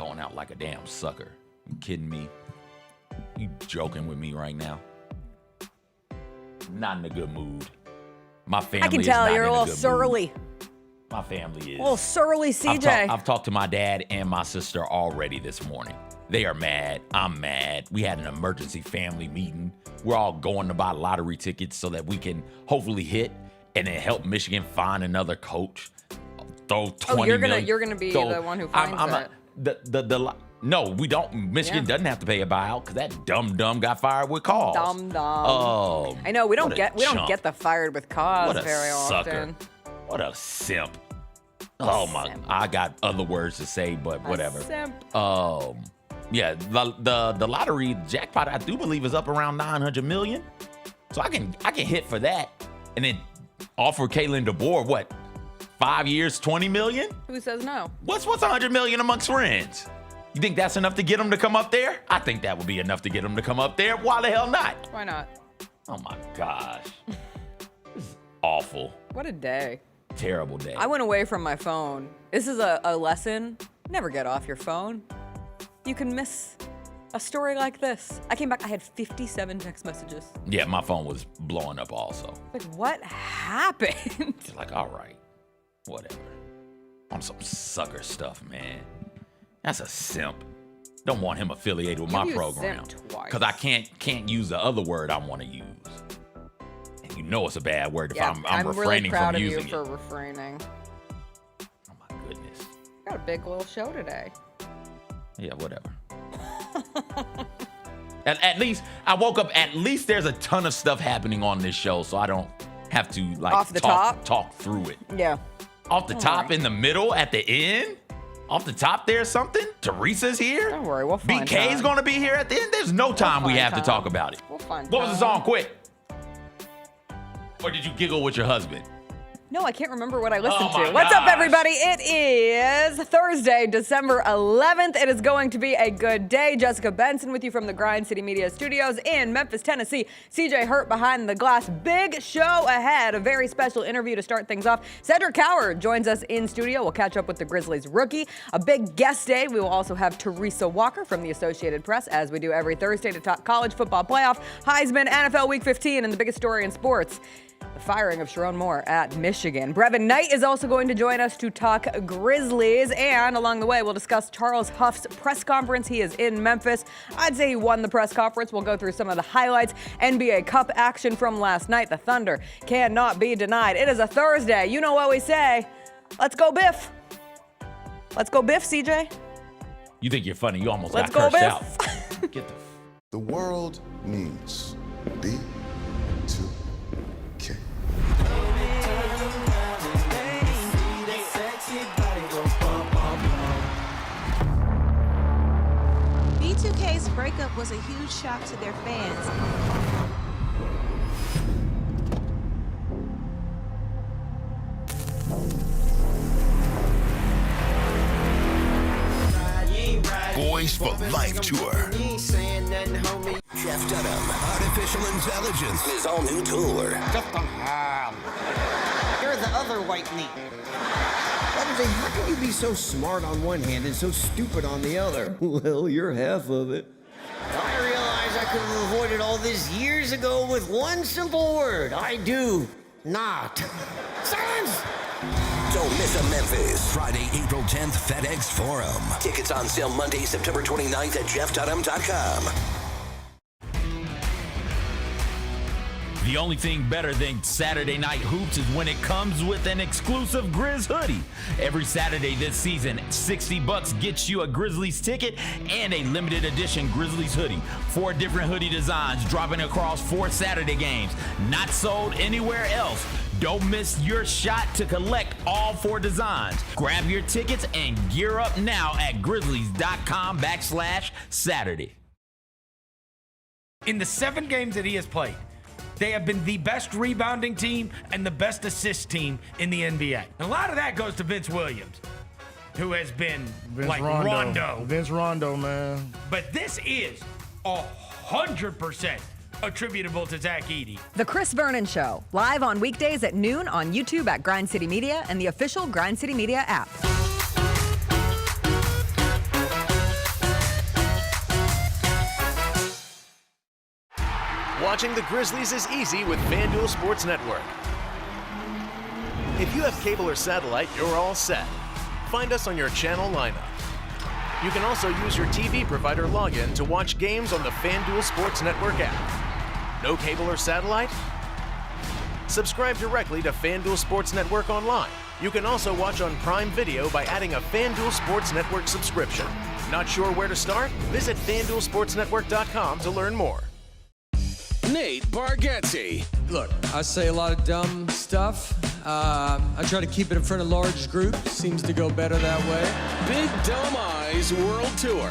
Going out like a damn sucker. You kidding me? You joking with me right now? Not in a good mood. My family I can is tell not you're in a little good surly. mood. My family is. A little surly, CJ. I've talked to my dad and my sister already this morning. They are mad. I'm mad. We had an emergency family meeting. We're all going to buy lottery tickets so that we can hopefully hit and then help Michigan find another coach. Throw 20 million. You're gonna be the one who finds it. No, we don't. Michigan doesn't have to pay a buyout because that dumb got fired with cause. Dumb. I know we don't get the fired with cause very sucker. often. What a simp. I got other words to say, but whatever. Simp. Yeah, the lottery jackpot I do believe is up around 900 million. So I can hit for that and then offer Kalen DeBoer what? 5 years, 20 million? Who says no? What's 100 million amongst friends? You think that's enough to get him to come up there? I think that would be enough to get him to come up there. Why the hell not? Why not? Oh my gosh. This is awful. What a day. Terrible day. I went away from my phone. This is a lesson. Never get off your phone. You can miss a story like this. I came back, I had 57 text messages. Yeah, my phone was blowing up also. Like, what happened? It's like, all right, whatever. On some sucker stuff, man. That's a simp. Don't want him affiliated with my program. Because I can't use the other word I want to use. And you know it's a bad word if I'm refraining from using it. I'm really proud of you for refraining. Oh my goodness. Got a big little show today. Yeah, whatever. At least I woke up. At least there's a ton of stuff happening on this show, so I don't have to talk through it. Yeah. Off the top, in the middle, at the end. Off the top, there's something. Teresa's here. Don't worry, we'll find BK's gonna be here at the end. There's no time we have to talk about it. We'll find What was the song? Quick. Or did you giggle with your husband? No, I can't remember what I listened to. My What's up, gosh. everybody? It is Thursday, December 11th. It is going to be a good day. Jessica Benson with you from the Grind City Media Studios in Memphis, Tennessee. CJ Hurt behind the glass. Big show ahead. A very special interview to start things off. Cedric Coward joins us in studio. We'll catch up with the Grizzlies rookie. A big guest day. We will also have Teresa Walker from the Associated Press, as we do every Thursday, to talk college football playoff, Heisman, NFL Week 15, and the biggest story in sports, the firing of Sherrone Moore at Michigan. Brevin Knight is also going to join us to talk Grizzlies, and along the way, we'll discuss Charles Huff's press conference. He is in Memphis. I'd say he won the press conference. We'll go through some of the highlights. NBA Cup action from last night. The Thunder cannot be denied. It is a Thursday. You know what we say. Let's go Biff. Let's go Biff, CJ. You think you're funny. You almost Let's got go cursed Biff. out. Get The world needs B2K. B2K's breakup was a huge shock to their fans. Boys for Life Tour. Jeff Dunham, Artificial Intelligence, his all new tour. You're the other white meat. How can you be so smart on one hand and so stupid on the other? Well, you're half of it. I realize I could have avoided all this years ago with one simple word. I do not. Silence! Don't miss a Memphis. Friday, April 10th, FedEx Forum. Tickets on sale Monday, September 29th at jeffdunham.com. The only thing better than Saturday Night Hoops is when it comes with an exclusive Grizz hoodie. Every Saturday this season, $60 gets you a Grizzlies ticket and a limited edition Grizzlies hoodie. 4 different hoodie designs dropping across 4 Saturday games. Not sold anywhere else. Don't miss your shot to collect all 4 designs. Grab your tickets and gear up now at grizzlies.com/Saturday. In the 7 games that he has played, they have been the best rebounding team and the best assist team in the NBA. And a lot of that goes to Vince Williams, who has been Rondo. Vince Rondo, man. But this is 100% attributable to Zach Edey. The Chris Vernon Show, live on weekdays at noon on YouTube at Grind City Media and the official Grind City Media app. Watching the Grizzlies is easy with FanDuel Sports Network. If you have cable or satellite, you're all set. Find us on your channel lineup. You can also use your TV provider login to watch games on the FanDuel Sports Network app. No cable or satellite? Subscribe directly to FanDuel Sports Network online. You can also watch on Prime Video by adding a FanDuel Sports Network subscription. Not sure where to start? Visit FanDuelSportsNetwork.com to learn more. Nate Bargatze. Look, I say a lot of dumb stuff. I try to keep it in front of large groups. Seems to go better that way. Big Dumb Eyes World Tour.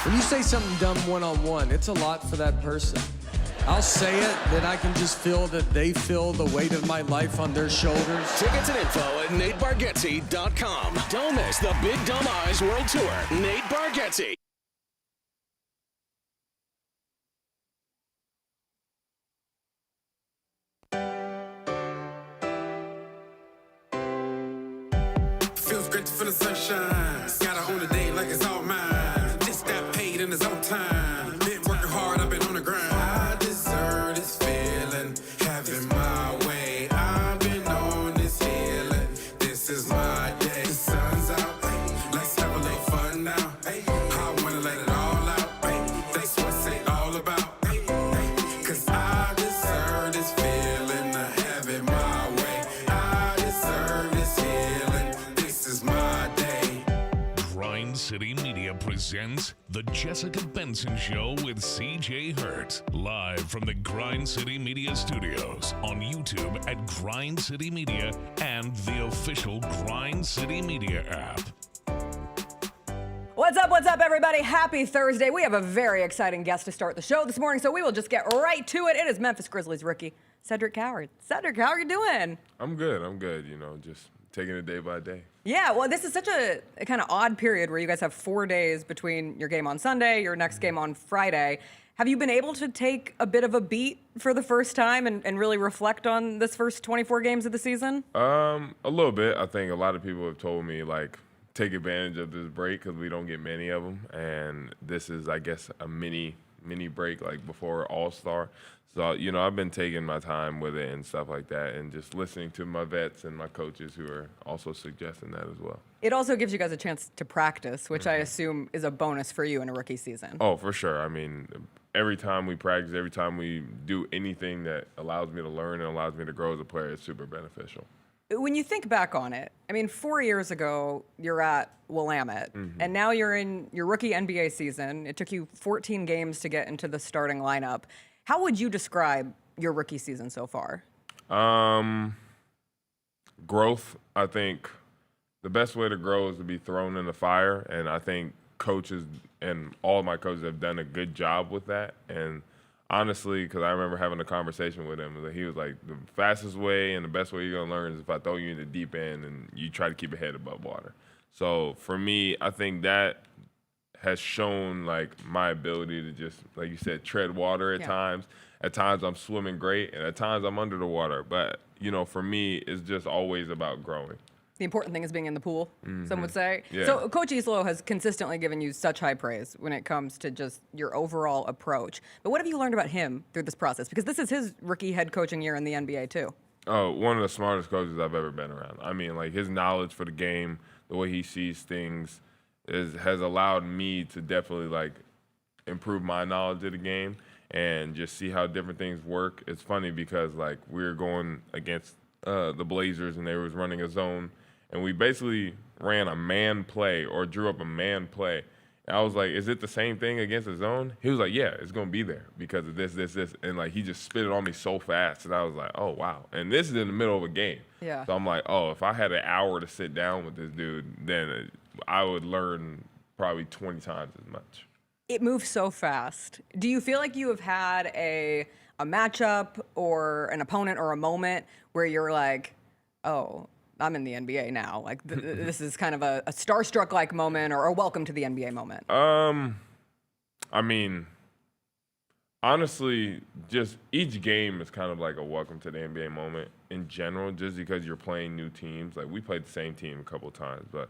When you say something dumb one-on-one, it's a lot for that person. I'll say it, then I can just feel that they feel the weight of my life on their shoulders. Tickets and info at NateBargatze.com. Don't miss the Big Dumb Eyes World Tour. Nate Bargatze. Feels great to feel the sunshine. Gotta own the day like it's all mine. Just got paid in his own time. Been working hard, I've been on the grind. I deserve this feeling, having my way. I've been on this healing. This is my day. The sun's out, let's have a little fun now. I wanna let it all out. That's what it's all about. Cause I deserve this feeling, having my way. I deserve this healing. This is my day. Grind City Media presents The Jessica Benson Show with CJ Hurt. Live from the Grind City Media Studios on YouTube at Grind City Media and the official Grind City Media app. What's up, everybody? Happy Thursday. We have a very exciting guest to start the show this morning, so we will just get right to it. It is Memphis Grizzlies rookie, Cedric Coward. Cedric, how are you doing? I'm good. You know, just taking it day by day. Yeah, well, this is such a kind of odd period where you guys have 4 days between your game on Sunday, your next game on Friday. Have you been able to take a bit of a beat for the first time and really reflect on this first 24 games of the season? A little bit. I think a lot of people have told me, like, take advantage of this break because we don't get many of them. And this is, I guess, a mini break, like, before All-Star. So, you know, I've been taking my time with it and stuff like that and just listening to my vets and my coaches who are also suggesting that as well. It also gives you guys a chance to practice, which I assume is a bonus for you in a rookie season. Oh, for sure. I mean, every time we practice, every time we do anything that allows me to learn and allows me to grow as a player, it's super beneficial. When you think back on it, I mean, 4 years ago, you're at Willamette, and now you're in your rookie NBA season. It took you 14 games to get into the starting lineup. How would you describe your rookie season so far? Growth. I think the best way to grow is to be thrown in the fire, and I think coaches and all of my coaches have done a good job with that. And honestly, because I remember having a conversation with him, he was like, the fastest way and the best way you're going to learn is if I throw you in the deep end and you try to keep your head above water. So for me, I think that has shown, like, my ability to just, like you said, tread water at times. At times I'm swimming great, and at times I'm under the water. But, you know, for me, it's just always about growing. The important thing is being in the pool, some would say. Yeah. So Coach Islo has consistently given you such high praise when it comes to just your overall approach. But what have you learned about him through this process? Because this is his rookie head coaching year in the NBA, too. Oh, one of the smartest coaches I've ever been around. I mean, like, his knowledge for the game, the way he sees things, has allowed me to definitely, like, improve my knowledge of the game and just see how different things work. It's funny because, like, we were going against the Blazers and they was running a zone, and we basically ran a man play or drew up a man play. And I was like, is it the same thing against the zone? He was like, yeah, it's going to be there because of this. And, like, he just spit it on me so fast. And I was like, oh, wow. And this is in the middle of a game. Yeah. So I'm like, oh, if I had an hour to sit down with this dude, then I would learn probably 20 times as much. It moves so fast. Do you feel like you have had a matchup or an opponent or a moment where you're like, oh, I'm in the NBA now? Like, this is kind of a starstruck-like moment or a welcome to the NBA moment. I mean, honestly, just each game is kind of like a welcome to the NBA moment in general, just because you're playing new teams. Like, we played the same team a couple of times, but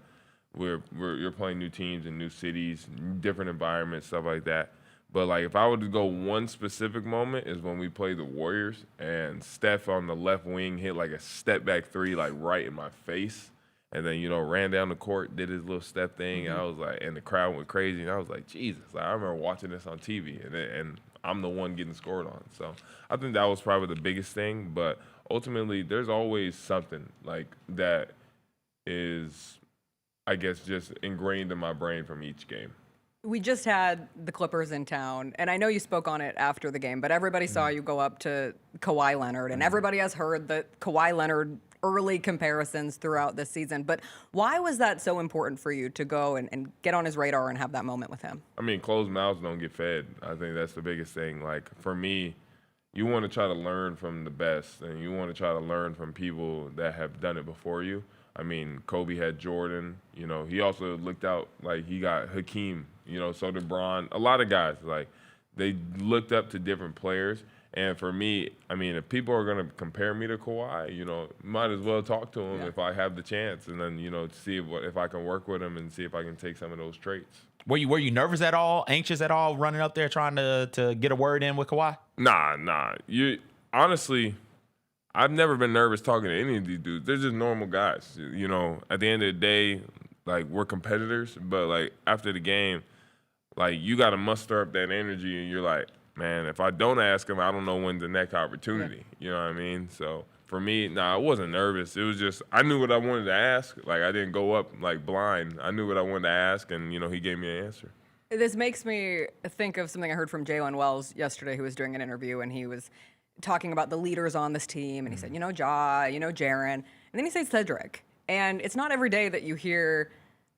you're playing new teams in new cities, different environments, stuff like that. But like if I were to go one specific moment is when we played the Warriors and Steph on the left wing hit like a step back three like right in my face. And then, ran down the court, did his little step thing. And I was like, and the crowd went crazy. And I was like, Jesus. Like, I remember watching this on TV, and I'm the one getting scored on. So I think that was probably the biggest thing. But ultimately, there's always something like that is, I guess, just ingrained in my brain from each game. We just had the Clippers in town, and I know you spoke on it after the game, but everybody saw you go up to Kawhi Leonard, and everybody has heard the Kawhi Leonard early comparisons throughout this season. But why was that so important for you to go and get on his radar and have that moment with him? I mean, closed mouths don't get fed. I think that's the biggest thing. Like, for me, you want to try to learn from the best, and you want to try to learn from people that have done it before you. I mean, Kobe had Jordan. He also looked out, like, he got Hakeem. So did Bron. A lot of guys, like, they looked up to different players. And for me, I mean, if people are going to compare me to Kawhi, might as well talk to him if I have the chance, and then, see if I can work with him and see if I can take some of those traits. Were you nervous at all, anxious at all, running up there trying to get a word in with Kawhi? Nah. Honestly, I've never been nervous talking to any of these dudes. They're just normal guys. At the end of the day, like, we're competitors, but, like, after the game, like, you got to muster up that energy, and you're like, man, if I don't ask him, I don't know when's the next opportunity. You know what I mean? So for me, I wasn't nervous. It was just I knew what I wanted to ask. Like, I didn't go up, like, blind. I knew what I wanted to ask, and, he gave me an answer. This makes me think of something I heard from Jalen Wells yesterday, who was doing an interview, and he was talking about the leaders on this team, and he said, Ja, Jaren, and then he said Cedric. And it's not every day that you hear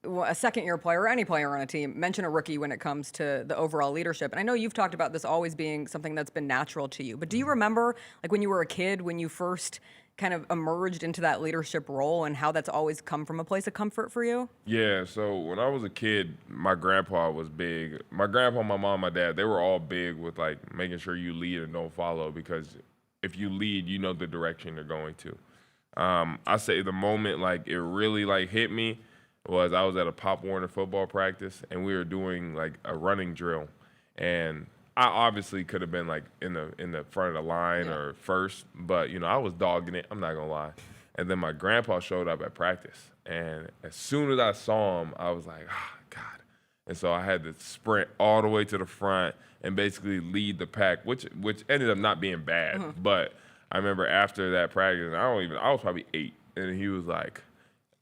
a second-year player or any player on a team mention a rookie when it comes to the overall leadership. And I know you've talked about this always being something that's been natural to you, but do you remember, like, when you were a kid, when you first kind of emerged into that leadership role and how that's always come from a place of comfort for you? Yeah, so when I was a kid, my grandpa was big. My grandpa, my mom, my dad, they were all big with, like, making sure you lead and don't follow, because if you lead, you know the direction you're going to. I say the moment, like, it really, like, hit me was I was at a Pop Warner football practice, and we were doing, like, a running drill. And I obviously could have been, like, in the front of the line or first, but, I was dogging it. I'm not going to lie. And then my grandpa showed up at practice. And as soon as I saw him, I was like, God. And so I had to sprint all the way to the front and basically lead the pack, which ended up not being bad. But I remember after that practice, I was probably 8, and he was like,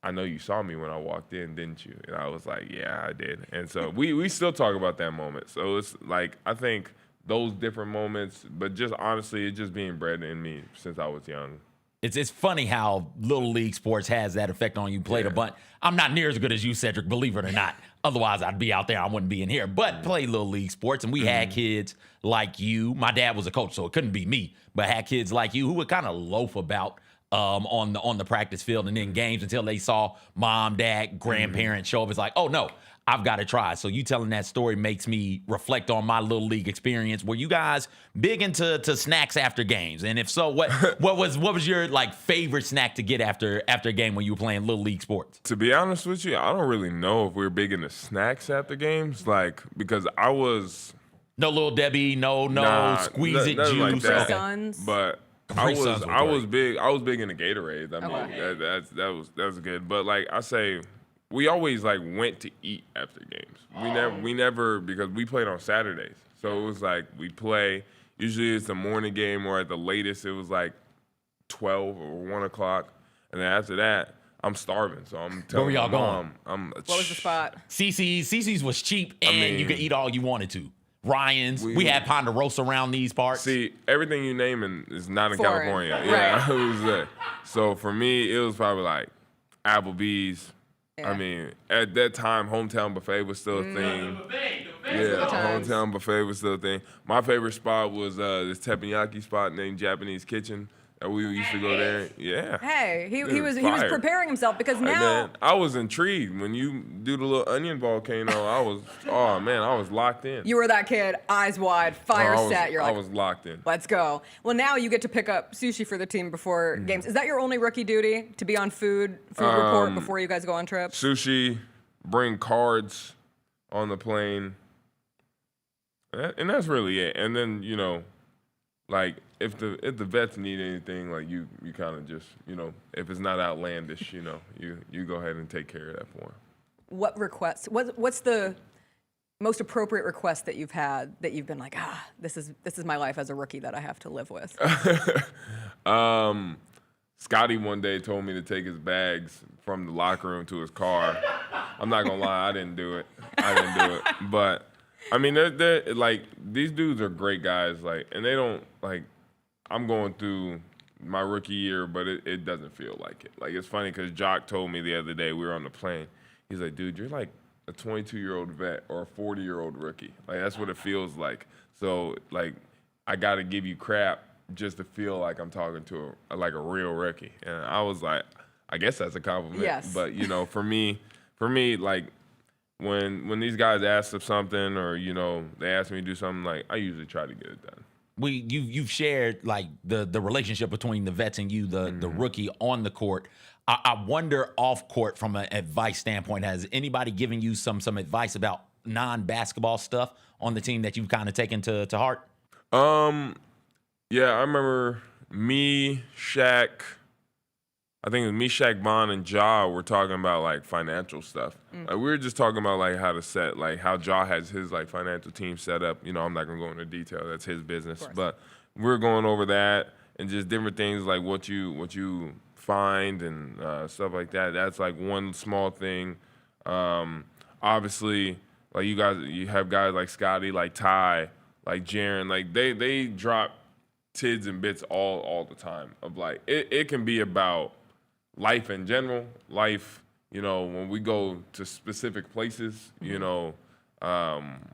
I know you saw me when I walked in, didn't you? And I was like, yeah, I did. And so we still talk about that moment. So it's like, I think those different moments, but just honestly, it's just being bred in me since I was young. It's funny how Little League sports has that effect on you. Played a bunch. I'm not near as good as you, Cedric, believe it or not. Otherwise, I'd be out there. I wouldn't be in here. But played Little League sports, and we had kids like you. My dad was a coach, so it couldn't be me. But had kids like you who would kind of loaf about on the practice field and in games until they saw mom, dad, grandparents show up. It's like, oh, no, I've got to try. So you telling that story makes me reflect on my Little League experience. Were you guys big into snacks after games? And if so, what was your, like, favorite snack to get after a game when you were playing Little League sports? To be honest with you, I don't really know if we were big into snacks after games, like, because I was no Little Debbie, no squeeze it juice, like that. Sons. But I was big into Gatorade. I mean, that was good. But, like, I say, we always, like, went to eat after games. We never because we played on Saturdays. So it was like we play. Usually it's the morning game, or at the latest it was like 12 or 1 o'clock. And then after that, I'm starving. So I'm telling where were y'all Mom, going? What was the spot? CC's was cheap, and you could eat all you wanted to. Ryan's. We had Ponderosa around these parts. See, everything you naming is not in Foreign. California. Right. Yeah, it was there. So for me, it was probably like Applebee's. Yeah. I mean, at that time, hometown buffet was still a thing. Yeah, hometown buffet was still a thing. My favorite spot was this teppanyaki spot named Japanese Kitchen. We used to go there. Yeah. Hey, he was preparing himself because now. Man, I was intrigued when you do the little onion volcano. I was locked in. You were that kid, eyes wide, fire set. You're like, I was locked in. Let's go. Well, now you get to pick up sushi for the team before games. Is that your only rookie duty, to be on food report before you guys go on trips? Sushi, bring cards on the plane, and that's really it. And then, you know, like if the vets need anything, like you kind of just, you know, if it's not outlandish, you know, you go ahead and take care of that for them. What requests? What's the most appropriate request that you've had that you've been like, this is my life as a rookie that I have to live with? Scotty one day told me to take his bags from the locker room to his car. I'm not gonna lie, I didn't do it. But I mean, they're like, these dudes are great guys. Like, and they don't like. I'm going through my rookie year, but it doesn't feel like it. Like, it's funny because Jock told me the other day we were on the plane. He's like, dude, you're like a 22-year-old vet or a 40-year-old rookie. Like, that's what it feels like. So, like, I got to give you crap just to feel like I'm talking to a real rookie. And I was like, I guess that's a compliment. Yes. But, you know, for me, like, when these guys ask for something or, you know, they ask me to do something, like, I usually try to get it done. You've shared like the relationship between the vets and you, the rookie on the court. I wonder off court from an advice standpoint, has anybody given you some advice about non-basketball stuff on the team that you've kind of taken to heart? Yeah, I remember me, Shaq. I think it was me, Shaq, Bond, and Ja were talking about like financial stuff. Like, we were just talking about like how to set, like how Ja has his like financial team set up. You know, I'm not gonna go into detail. That's his business. But we're going over that and just different things like what you find and stuff like that. That's like one small thing. Obviously, like you have guys like Scotty, like Ty, like Jaren. Like they drop tids and bits all the time. Of like it can be about life in general, you know, when we go to specific places, you know,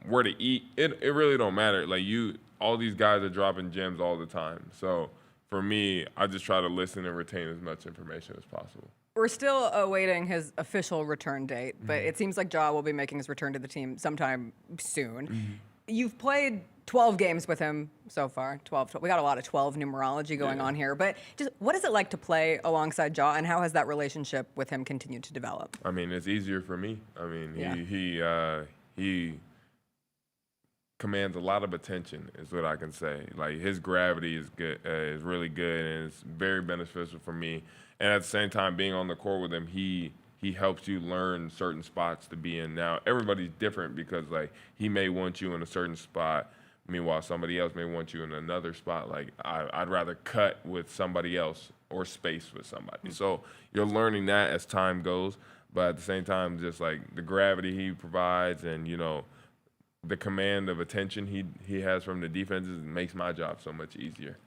where to eat, it really don't matter. Like all these guys are dropping gems all the time. So for me, I just try to listen and retain as much information as possible. We're still awaiting his official return date, but it seems like Ja will be making his return to the team sometime soon. You've played 12 games with him so far. 12. We got a lot of 12 numerology going on here. But just what is it like to play alongside Ja, and how has that relationship with him continued to develop? I mean, it's easier for me. I mean, he commands a lot of attention, is what I can say. Like, his gravity is good, is really good, and it's very beneficial for me. And at the same time, being on the court with him, he helps you learn certain spots to be in. Now, everybody's different because, like, he may want you in a certain spot. Meanwhile, somebody else may want you in another spot. Like, I'd rather cut with somebody else or space with somebody. So you're learning that as time goes. But at the same time, just, like, the gravity he provides and, you know, the command of attention he has from the defenses makes my job so much easier.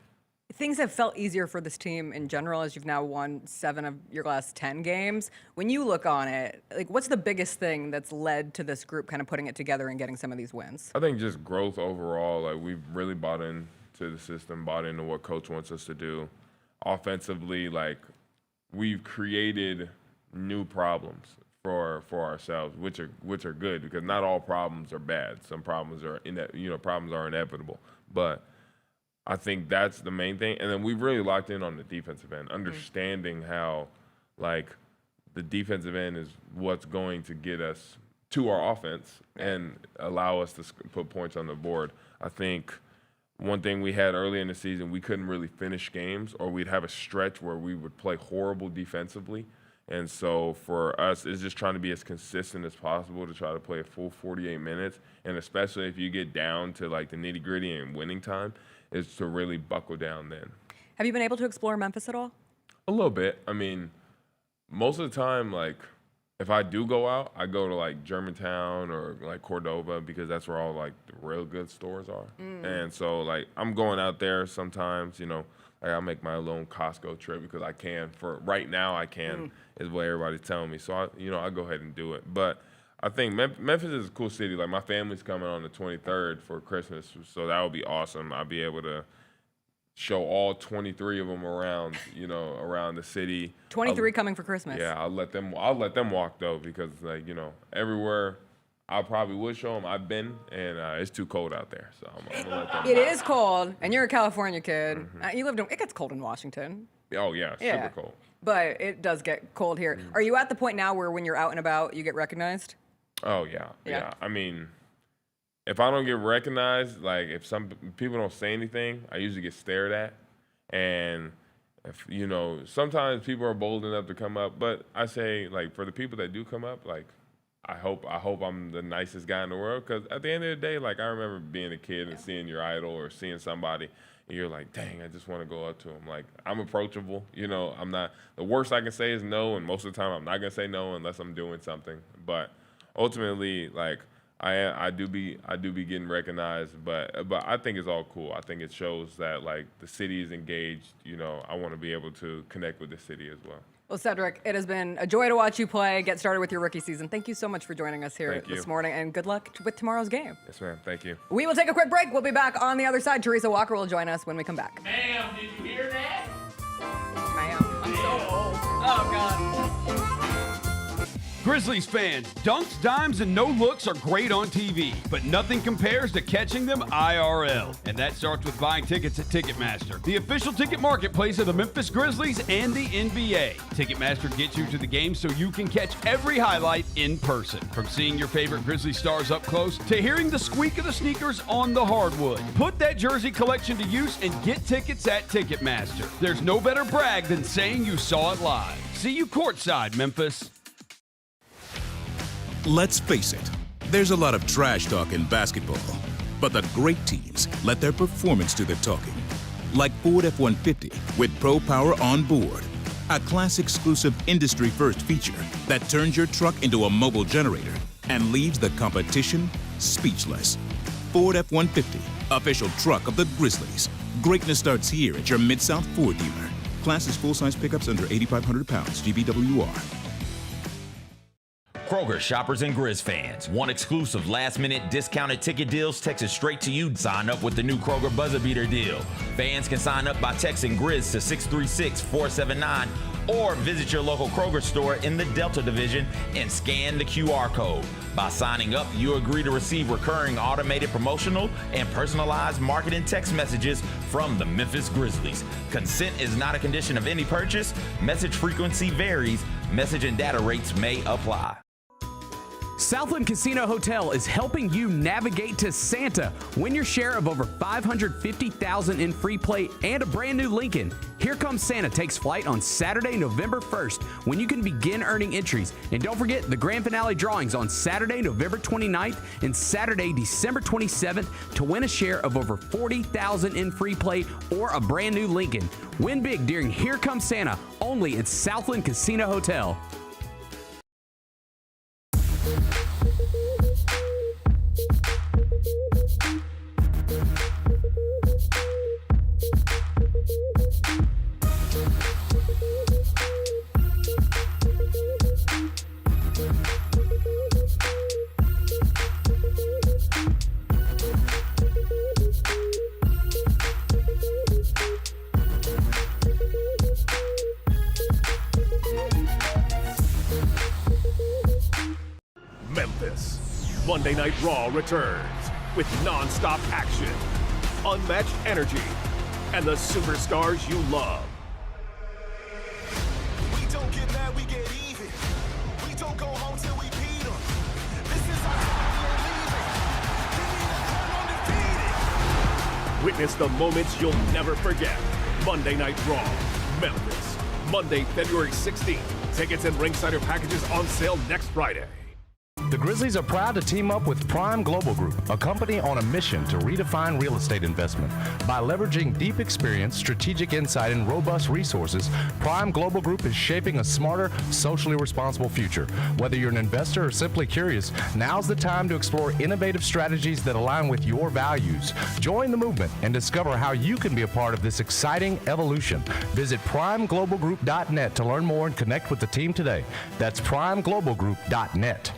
Things have felt easier for this team in general as you've now won 7 of your last 10 games. When you look on it, like, what's the biggest thing that's led to this group kind of putting it together and getting some of these wins? I think just growth overall. Like, we've really bought into the system, bought into what Coach wants us to do. Offensively, like, we've created new problems for ourselves, which are good because not all problems are bad. Some problems are problems are inevitable, but I think that's the main thing. And then we've really locked in on the defensive end, understanding how, like, the defensive end is what's going to get us to our offense and allow us to put points on the board. I think one thing we had early in the season, we couldn't really finish games, or we'd have a stretch where we would play horrible defensively. And so for us, it's just trying to be as consistent as possible to try to play a full 48 minutes. And especially if you get down to, like, the nitty-gritty and winning time, is to really buckle down then. Have you been able to explore Memphis at all? A little bit. I mean, most of the time, like, if I do go out, I go to, like, Germantown or, like, Cordova because that's where all, like, the real good stores are. And so, like, I'm going out there sometimes, you know. Like, I'll make my own Costco trip because I can. For right now, I can, is what everybody's telling me. So, I'll go ahead and do it. But I think Memphis is a cool city. Like, my family's coming on the 23rd for Christmas, so that would be awesome. I'll be able to show all 23 of them around, you know, around the city. 23 coming for Christmas. Yeah, I'll let them walk though, because, like, you know, everywhere I probably would show them. I've been, and it's too cold out there, so I'm gonna let them. It is cold, and you're a California kid. It gets cold in Washington. Oh yeah, super cold. But it does get cold here. Are you at the point now where when you're out and about, you get recognized? Oh, yeah. I mean, if I don't get recognized, like if some people don't say anything, I usually get stared at. And if, sometimes people are bold enough to come up, but I say, like, for the people that do come up, like, I hope I'm the nicest guy in the world, because at the end of the day, like, I remember being a kid and seeing your idol or seeing somebody, and you're like, dang, I just want to go up to him. Like, I'm approachable. I'm not, the worst I can say is no, and most of the time I'm not going to say no unless I'm doing something. But ultimately, like, I do be getting recognized, but I think it's all cool. I think it shows that, like, the city is engaged. I want to be able to connect with the city as well. Well, Cedric, it has been a joy to watch you play, get started with your rookie season. Thank you so much for joining us here this morning, and good luck with tomorrow's game. Yes, ma'am. Thank you. We will take a quick break. We'll be back on the other side. Teresa Walker will join us when we come back. Ma'am, did you hear that? Ma'am, I'm so old. Oh, God. Grizzlies fans, dunks, dimes, and no-looks are great on TV, but nothing compares to catching them IRL. And that starts with buying tickets at Ticketmaster, the official ticket marketplace of the Memphis Grizzlies and the NBA. Ticketmaster gets you to the game so you can catch every highlight in person. From seeing your favorite Grizzly stars up close to hearing the squeak of the sneakers on the hardwood. Put that jersey collection to use and get tickets at Ticketmaster. There's no better brag than saying you saw it live. See you courtside, Memphis. Let's face it, there's a lot of trash talk in basketball, but the great teams let their performance do the talking. Like Ford F-150 with Pro Power on board, a class-exclusive industry-first feature that turns your truck into a mobile generator and leaves the competition speechless. Ford F-150, official truck of the Grizzlies. Greatness starts here at your Mid-South Ford dealer. Class is full-size pickups under 8,500 pounds, GVWR. Kroger shoppers and Grizz fans. Want exclusive last-minute discounted ticket deals texted straight to you? Sign up with the new Kroger Buzzer Beater deal. Fans can sign up by texting Grizz to 636-479 or visit your local Kroger store in the Delta Division and scan the QR code. By signing up, you agree to receive recurring automated promotional and personalized marketing text messages from the Memphis Grizzlies. Consent is not a condition of any purchase. Message frequency varies. Message and data rates may apply. Southland Casino Hotel is helping you navigate to Santa. Win your share of over $550,000 in free play and a brand new Lincoln. Here Comes Santa takes flight on Saturday, November 1st, when you can begin earning entries. And don't forget the grand finale drawings on Saturday, November 29th and Saturday, December 27th to win a share of over $40,000 in free play or a brand new Lincoln. Win big during Here Comes Santa, only at Southland Casino Hotel. Memphis. Monday Night Raw returns with non-stop action, unmatched energy, and the superstars you love. We don't get mad, we get even. We don't go home till we beat them. This is our time, we don't leave it. Give me the crown undefeated. Witness the moments you'll never forget. Monday Night Raw, Memphis. Monday, February 16th. Tickets and ringsider packages on sale next Friday. The Grizzlies are proud to team up with Prime Global Group, a company on a mission to redefine real estate investment. By leveraging deep experience, strategic insight, and robust resources, Prime Global Group is shaping a smarter, socially responsible future. Whether you're an investor or simply curious, now's the time to explore innovative strategies that align with your values. Join the movement and discover how you can be a part of this exciting evolution. Visit primeglobalgroup.net to learn more and connect with the team today. That's primeglobalgroup.net.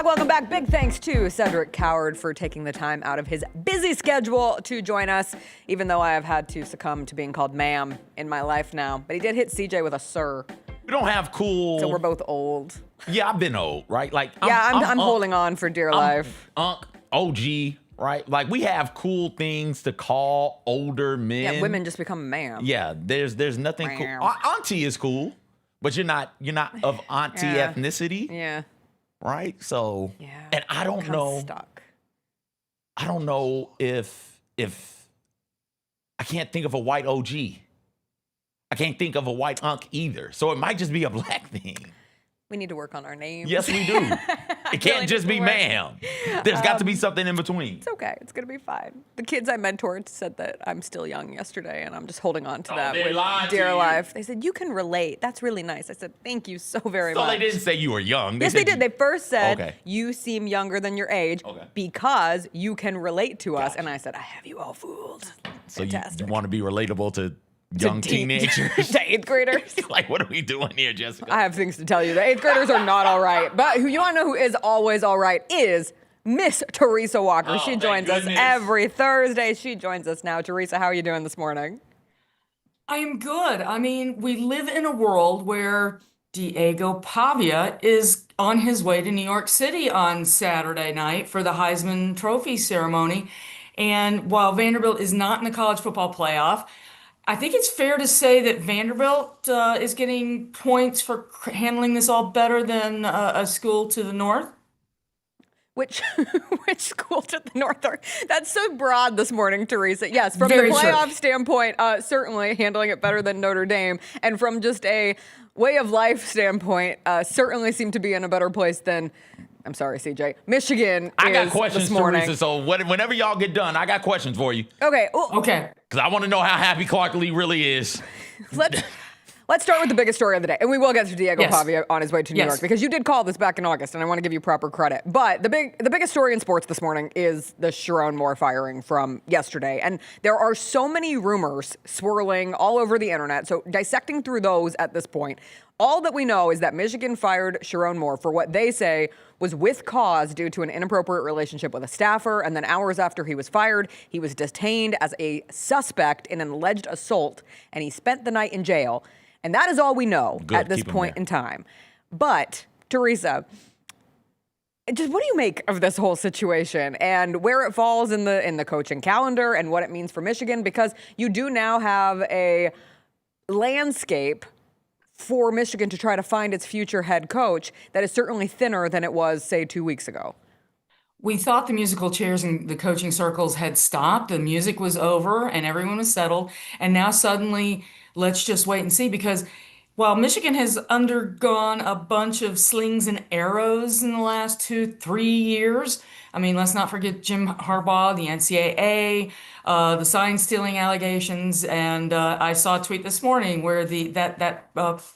Welcome back. Big thanks to Cedric Coward for taking the time out of his busy schedule to join us, even though I have had to succumb to being called ma'am in my life now. But he did hit CJ with a sir. We don't have cool. So we're both old. Yeah, I've been old, right? Like, I'm holding on for dear life. OG, right? Like we have cool things to call older men. Yeah, women just become ma'am. Yeah, there's nothing cool. Auntie is cool, but you're not of auntie ethnicity. Yeah. Right? So, and I don't know. Stuck. I don't know if I can't think of a white OG. I can't think of a white unk either. So it might just be a black thing. We need to work on our names. Yes, we do. It can't just be ma'am. There's got to be something in between. It's okay. It's going to be fine. The kids I mentored said that I'm still young yesterday, and I'm just holding on to that with dear life. They said, you can relate. That's really nice. I said, thank you so very much. So they didn't say you were young. Yes, they did. They first said, you seem younger than your age because you can relate to us. And I said, I have you all fooled. So you want to be relatable to young teenagers? To 8th graders. Like, what are we doing here, Jessica? I have things to tell you. The 8th graders are not all right. But who you want to know who is always all right is Miss Teresa Walker. She joins us every Thursday. She joins us now. Teresa, how are you doing this morning? I am good. I mean, we live in a world where Diego Pavia is on his way to New York City on Saturday night for the Heisman Trophy ceremony. And while Vanderbilt is not in the college football playoff, I think it's fair to say that Vanderbilt is getting points for handling this all better than a school to the north. Which school to the north? That's so broad this morning, Teresa. Yes, from Very the playoff true. standpoint, certainly handling it better than Notre Dame. And from just a way of life standpoint, certainly seem to be in a better place than, I'm sorry, CJ, Michigan I got is questions, this morning. Teresa, so whenever y'all get done, I got questions for you. Okay. Okay. Because I want to know how happy Clark Lee really is. Let's start with the biggest story of the day. And we will get to Diego Pavia on his way to New Yes. York, because you did call this back in August, and I want to give you proper credit. But the biggest story in sports this morning is the Sherrone Moore firing from yesterday. And there are so many rumors swirling all over the internet. So dissecting through those at this point, all that we know is that Michigan fired Sherrone Moore for what they say was with cause due to an inappropriate relationship with a staffer. And then hours after he was fired, he was detained as a suspect in an alleged assault, and he spent the night in jail. And that is all we know at this point in time. But, Teresa, just what do you make of this whole situation and where it falls in the coaching calendar and what it means for Michigan? Because you do now have a landscape for Michigan to try to find its future head coach that is certainly thinner than it was, say, 2 weeks ago. We thought the musical chairs in the coaching circles had stopped. The music was over and everyone was settled. And now suddenly, let's just wait and see, because while Michigan has undergone a bunch of slings and arrows in the last 2-3 years, I mean, let's not forget Jim Harbaugh, the NCAA, the sign stealing allegations, and I saw a tweet this morning where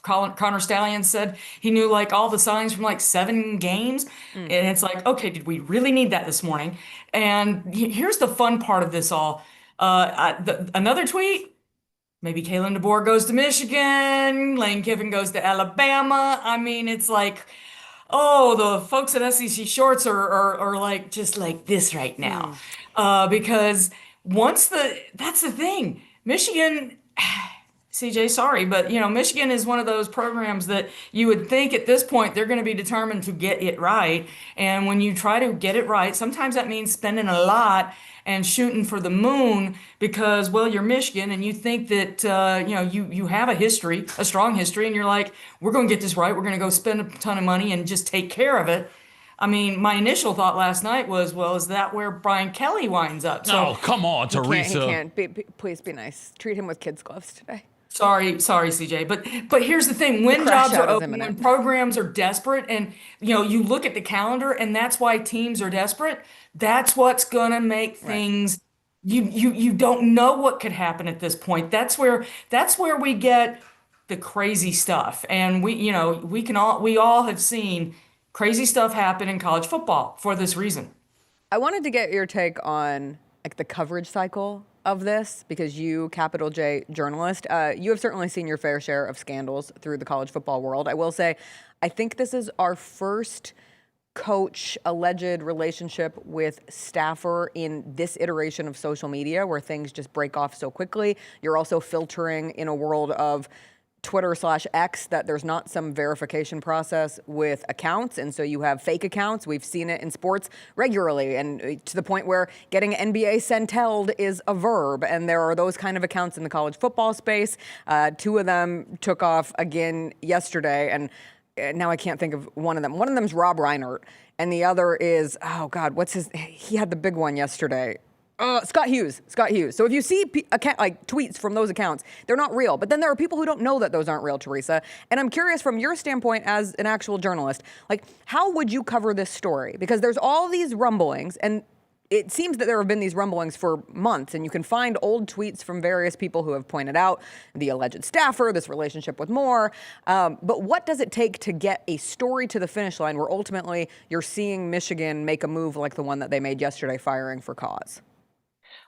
Connor Stallion said he knew like all the signs from like 7 games, and it's like, okay, did we really need that this morning? And here's the fun part of this all. Another tweet. Maybe Kalen DeBoer goes to Michigan, Lane Kiffin goes to Alabama. I mean, it's like, oh, the folks at SEC Shorts are like just like this right now. Because that's the thing. Michigan, CJ, sorry, but Michigan is one of those programs that you would think at this point they're going to be determined to get it right. And when you try to get it right, sometimes that means spending a lot and shooting for the moon because, well, you're Michigan and you think that, you have a strong history, and you're like, we're going to get this right. We're going to go spend a ton of money and just take care of it. I mean, my initial thought last night was, well, is that where Brian Kelly winds up? So, come on, Teresa. He can't. Please be nice. Treat him with kids' gloves today. Sorry, CJ. But here's the thing: when jobs are open, when programs are desperate, and you look at the calendar, and that's why teams are desperate. That's what's gonna make things. You don't know what could happen at this point. That's where we get the crazy stuff, and we all have seen crazy stuff happen in college football for this reason. I wanted to get your take on like the coverage cycle of this, because you, capital J journalist, you have certainly seen your fair share of scandals through the college football world. I will say, I think this is our first coach alleged relationship with staffer in this iteration of social media where things just break off so quickly. You're also filtering in a world of Twitter/X that there's not some verification process with accounts, and so you have fake accounts. We've seen it in sports regularly, and to the point where getting NBA sent-held is a verb, and there are those kind of accounts in the college football space. 2 of them took off again yesterday, and now I can't think of one of them. One of them's Rob Reinert, and the other is, oh God, he had the big one yesterday. Scott Hughes. So if you see tweets from those accounts, they're not real. But then there are people who don't know that those aren't real, Teresa. And I'm curious, from your standpoint as an actual journalist, how would you cover this story? Because there's all these rumblings, and it seems that there have been these rumblings for months, and you can find old tweets from various people who have pointed out the alleged staffer, this relationship with Moore. But what does it take to get a story to the finish line where ultimately you're seeing Michigan make a move like the one that they made yesterday, firing for cause?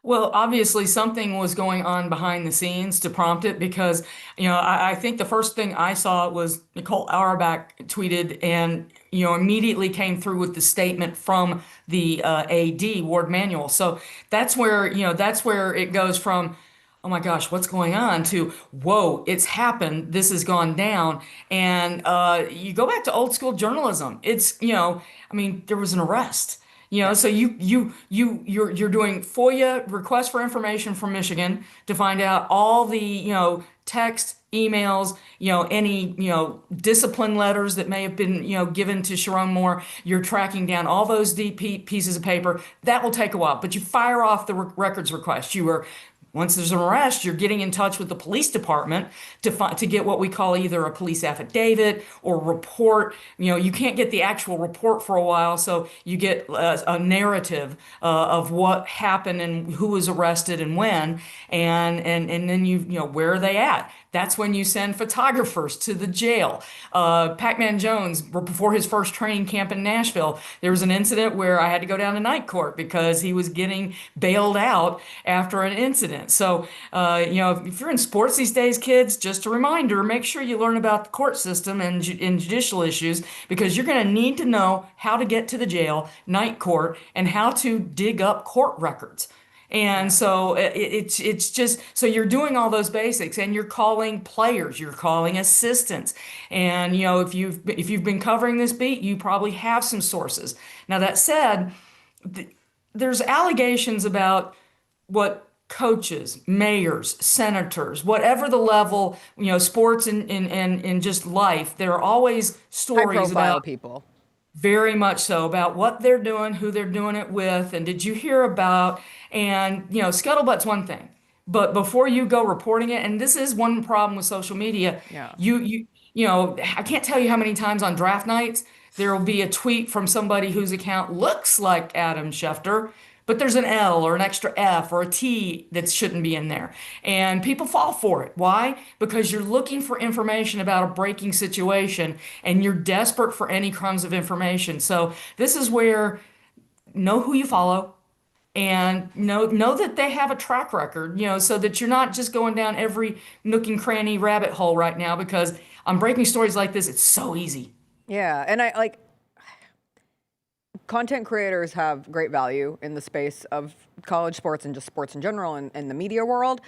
Well, obviously something was going on behind the scenes to prompt it, because, I think the first thing I saw was Nicole Auerbach tweeted and, immediately came through with the statement from the AD, Ward Manuel. So that's where it goes from, oh my gosh, what's going on, to, whoa, it's happened. This has gone down. And you go back to old school journalism. It's, there was an arrest. So you're doing FOIA requests for information from Michigan to find out all the, text, emails, any, discipline letters that may have been, given to Sherrone Moore. You're tracking down all those deep pieces of paper. That will take a while, but you fire off the records request. Once there's an arrest, you're getting in touch with the police department to get what we call either a police affidavit or report. You can't get the actual report for a while, so you get a narrative of what happened and who was arrested and when, and then where are they at? That's when you send photographers to the jail. Pac-Man Jones, before his first training camp in Nashville, there was an incident where I had to go down to night court because he was getting bailed out after an incident. So, if you're in sports these days, kids, just a reminder, make sure you learn about the court system and judicial issues, because you're going to need to know how to get to the jail, night court, and how to dig up court records. And so it's just, so you're doing all those basics, and you're calling players, you're calling assistants. And, if you've been covering this beat, you probably have some sources. Now, that said, there's allegations about what coaches, mayors, senators, whatever the level, sports and just life, there are always stories about people. Very much so, about what they're doing, who they're doing it with, and did you hear about, and, scuttlebutt's one thing, but before you go reporting it, and this is one problem with social media, I can't tell you how many times on draft nights there will be a tweet from somebody whose account looks like Adam Schefter, but there's an L or an extra F or a T that shouldn't be in there. And people fall for it. Why? Because you're looking for information about a breaking situation, and you're desperate for any crumbs of information. So this is where, know who you follow, and know that they have a track record, so that you're not just going down every nook and cranny rabbit hole right now, because on breaking stories like this, it's so easy. Yeah, and content creators have great value in the space of college sports and just sports in general and the media world,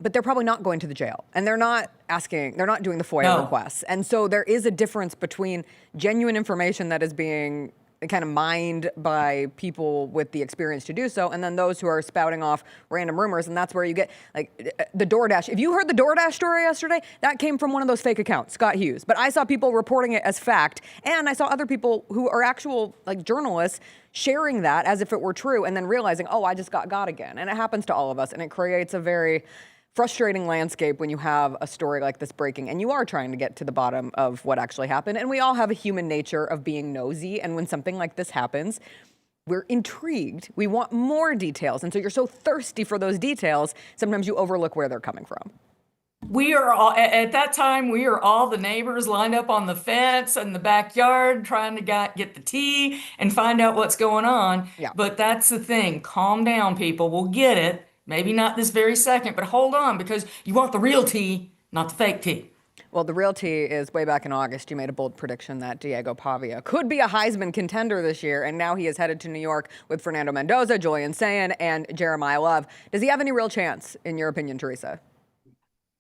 but they're probably not going to the jail, and they're not doing the FOIA requests. And so there is a difference between genuine information that is being kind of mined by people with the experience to do so, and then those who are spouting off random rumors. And that's where you get the DoorDash. If you heard the DoorDash story yesterday, that came from one of those fake accounts, Scott Hughes. But I saw people reporting it as fact, and I saw other people who are actual journalists sharing that as if it were true, and then realizing, oh, I just got again. And it happens to all of us, and it creates a very frustrating landscape when you have a story like this breaking and you are trying to get to the bottom of what actually happened. And we all have a human nature of being nosy. And when something like this happens, we're intrigued. We want more details. And so you're so thirsty for those details, sometimes you overlook where they're coming from. We are all, at that time, we are all the neighbors lined up on the fence in the backyard trying to get the tea and find out what's going on. Yeah. But that's the thing. Calm down, people. We'll get it. Maybe not this very second, but hold on, because you want the real tea, not the fake tea. Well, the real tea is way back in August, you made a bold prediction that Diego Pavia could be a Heisman contender this year, and now he is headed to New York with Fernando Mendoza, Julian Sayin, and Jeremiah Love. Does he have any real chance, in your opinion, Teresa?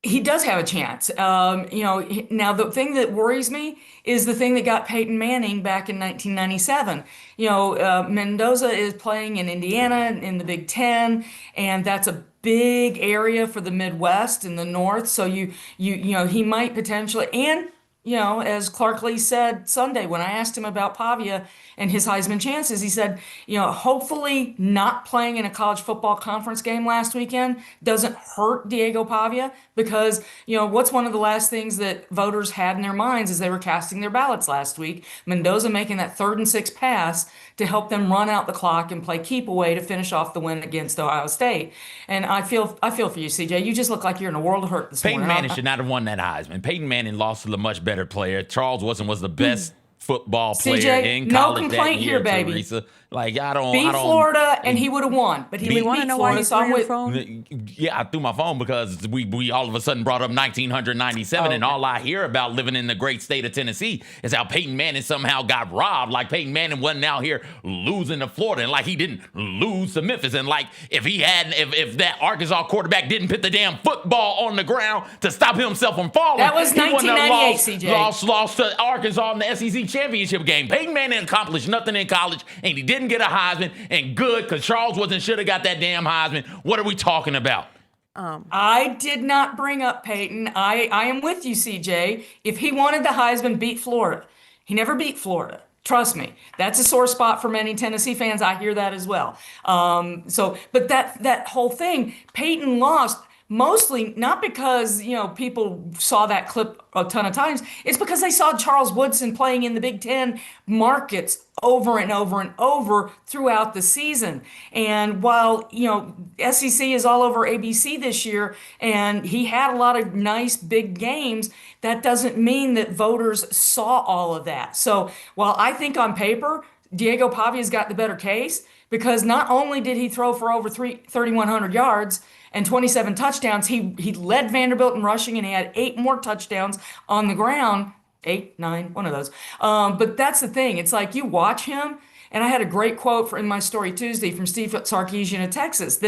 He does have a chance. Now the thing that worries me is the thing that got Peyton Manning back in 1997. Mendoza is playing in Indiana in the Big Ten, and that's a big area for the Midwest and the North. So he might potentially, and as Clark Lee said Sunday when I asked him about Pavia and his Heisman chances, he said, hopefully not playing in a college football conference game last weekend doesn't hurt Diego Pavia because, what's one of the last things that voters had in their minds as they were casting their ballots last week? Mendoza making that 3rd and 6 pass to help them run out the clock and play keep away to finish off the win against Ohio State. And I feel for you, CJ. You just look like you're in a world of hurt this morning. Peyton Manning should not have won that Heisman. Peyton Manning lost to the much better player. Charles was the best football player CJ, in college no that complaint year, here, baby. Teresa. Like Beat Florida, and he would have won. But he Do we want to know why you threw your phone? Yeah, I threw my phone because we all of a sudden brought up 1997, and all I hear about living in the great state of Tennessee is how Peyton Manning somehow got robbed. Like Peyton Manning wasn't out here losing to Florida, and like he didn't lose to Memphis, and like if that Arkansas quarterback didn't put the damn football on the ground to stop himself from falling, that was 1998, CJ. Lost to Arkansas in the SEC championship game. Peyton Manning accomplished nothing in college, and he didn't get a Heisman, and good, because Charles should have got that damn Heisman. What are we talking about? I did not bring up Peyton. I am with you, CJ. If he wanted the Heisman, beat Florida. He never beat Florida. Trust me. That's a sore spot for many Tennessee fans. I hear that as well. But that whole thing, Peyton lost mostly not because, people saw that clip a ton of times. It's because they saw Charles Woodson playing in the Big Ten markets over and over and over throughout the season. And while, SEC is all over ABC this year, and he had a lot of nice big games, that doesn't mean that voters saw all of that. So while I think on paper, Diego Pavia's got the better case, because not only did he throw for over 3,100 yards and 27 touchdowns, he led Vanderbilt in rushing, and he had 8 more touchdowns on the ground. 8, 9, one of those. But that's the thing. It's like you watch him, and I had a great quote in my story Tuesday from Steve Sarkisian of Texas,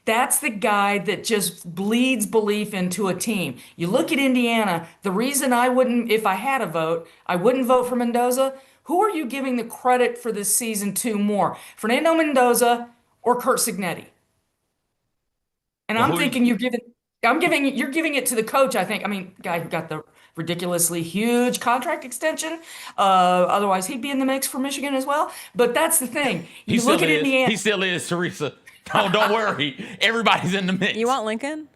that's the guy that just bleeds belief into a team. You look at Indiana, the reason I wouldn't, if I had a vote, I wouldn't vote for Mendoza. Who are you giving the credit for this season to more? Fernando Mendoza or Curt Cignetti? And I'm thinking you're giving it to the coach, I think. I mean, guy who got the ridiculously huge contract extension. Otherwise, he'd be in the mix for Michigan as well. But that's the thing. You look at Indiana. He still is, Teresa. Don't worry. Everybody's in the mix. You want Lincoln?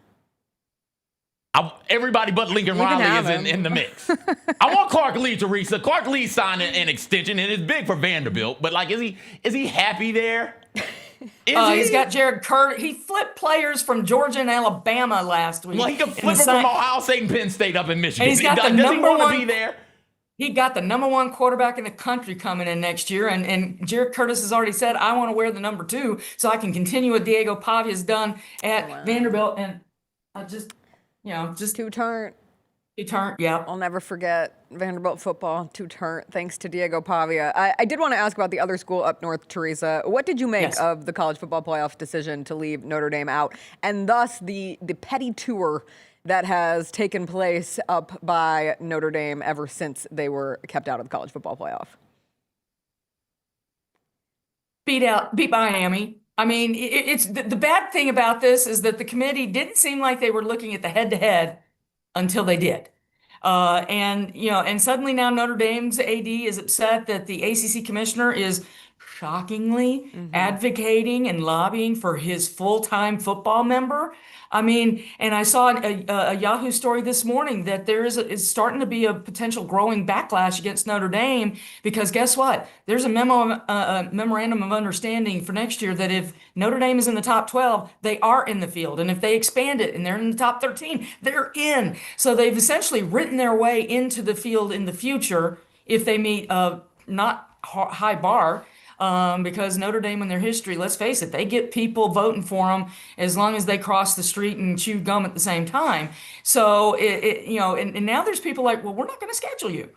Everybody but Lincoln Riley is in the mix. I want Clark Lee, Teresa. Clark Lee signed an extension, and it's big for Vanderbilt. But like, is he happy there? He's got Jared Curtis. He flipped players from Georgia and Alabama last week. Well, he can flip them from Ohio State and Penn State up in Michigan. And he's got does he want to be there? He got the #1 quarterback in the country coming in next year, and Jared Curtis has already said, I want to wear the number 2 so I can continue what Diego Pavia's done at Vanderbilt. And I just 2-turn. 2-turn, yeah. I'll never forget Vanderbilt football, 2-turn, thanks to Diego Pavia. I did want to ask about the other school up north, Teresa. What did you make of the college football playoff decision to leave Notre Dame out, and thus the petty tour that has taken place up by Notre Dame ever since they were kept out of the college football playoff? Beat Miami. I mean, it's the bad thing about this is that the committee didn't seem like they were looking at the head-to-head until they did. And suddenly now Notre Dame's AD is upset that the ACC commissioner is shockingly advocating and lobbying for his full-time football member. I mean, and I saw a Yahoo story this morning that is starting to be a potential growing backlash against Notre Dame, because guess what? There's a memorandum of understanding for next year that if Notre Dame is in the top 12, they are in the field. And if they expand it and they're in the top 13, they're in. So they've essentially written their way into the field in the future if they meet a not high bar. Because Notre Dame in their history, let's face it, they get people voting for them as long as they cross the street and chew gum at the same time. So, and now there's people like, well, we're not going to schedule you.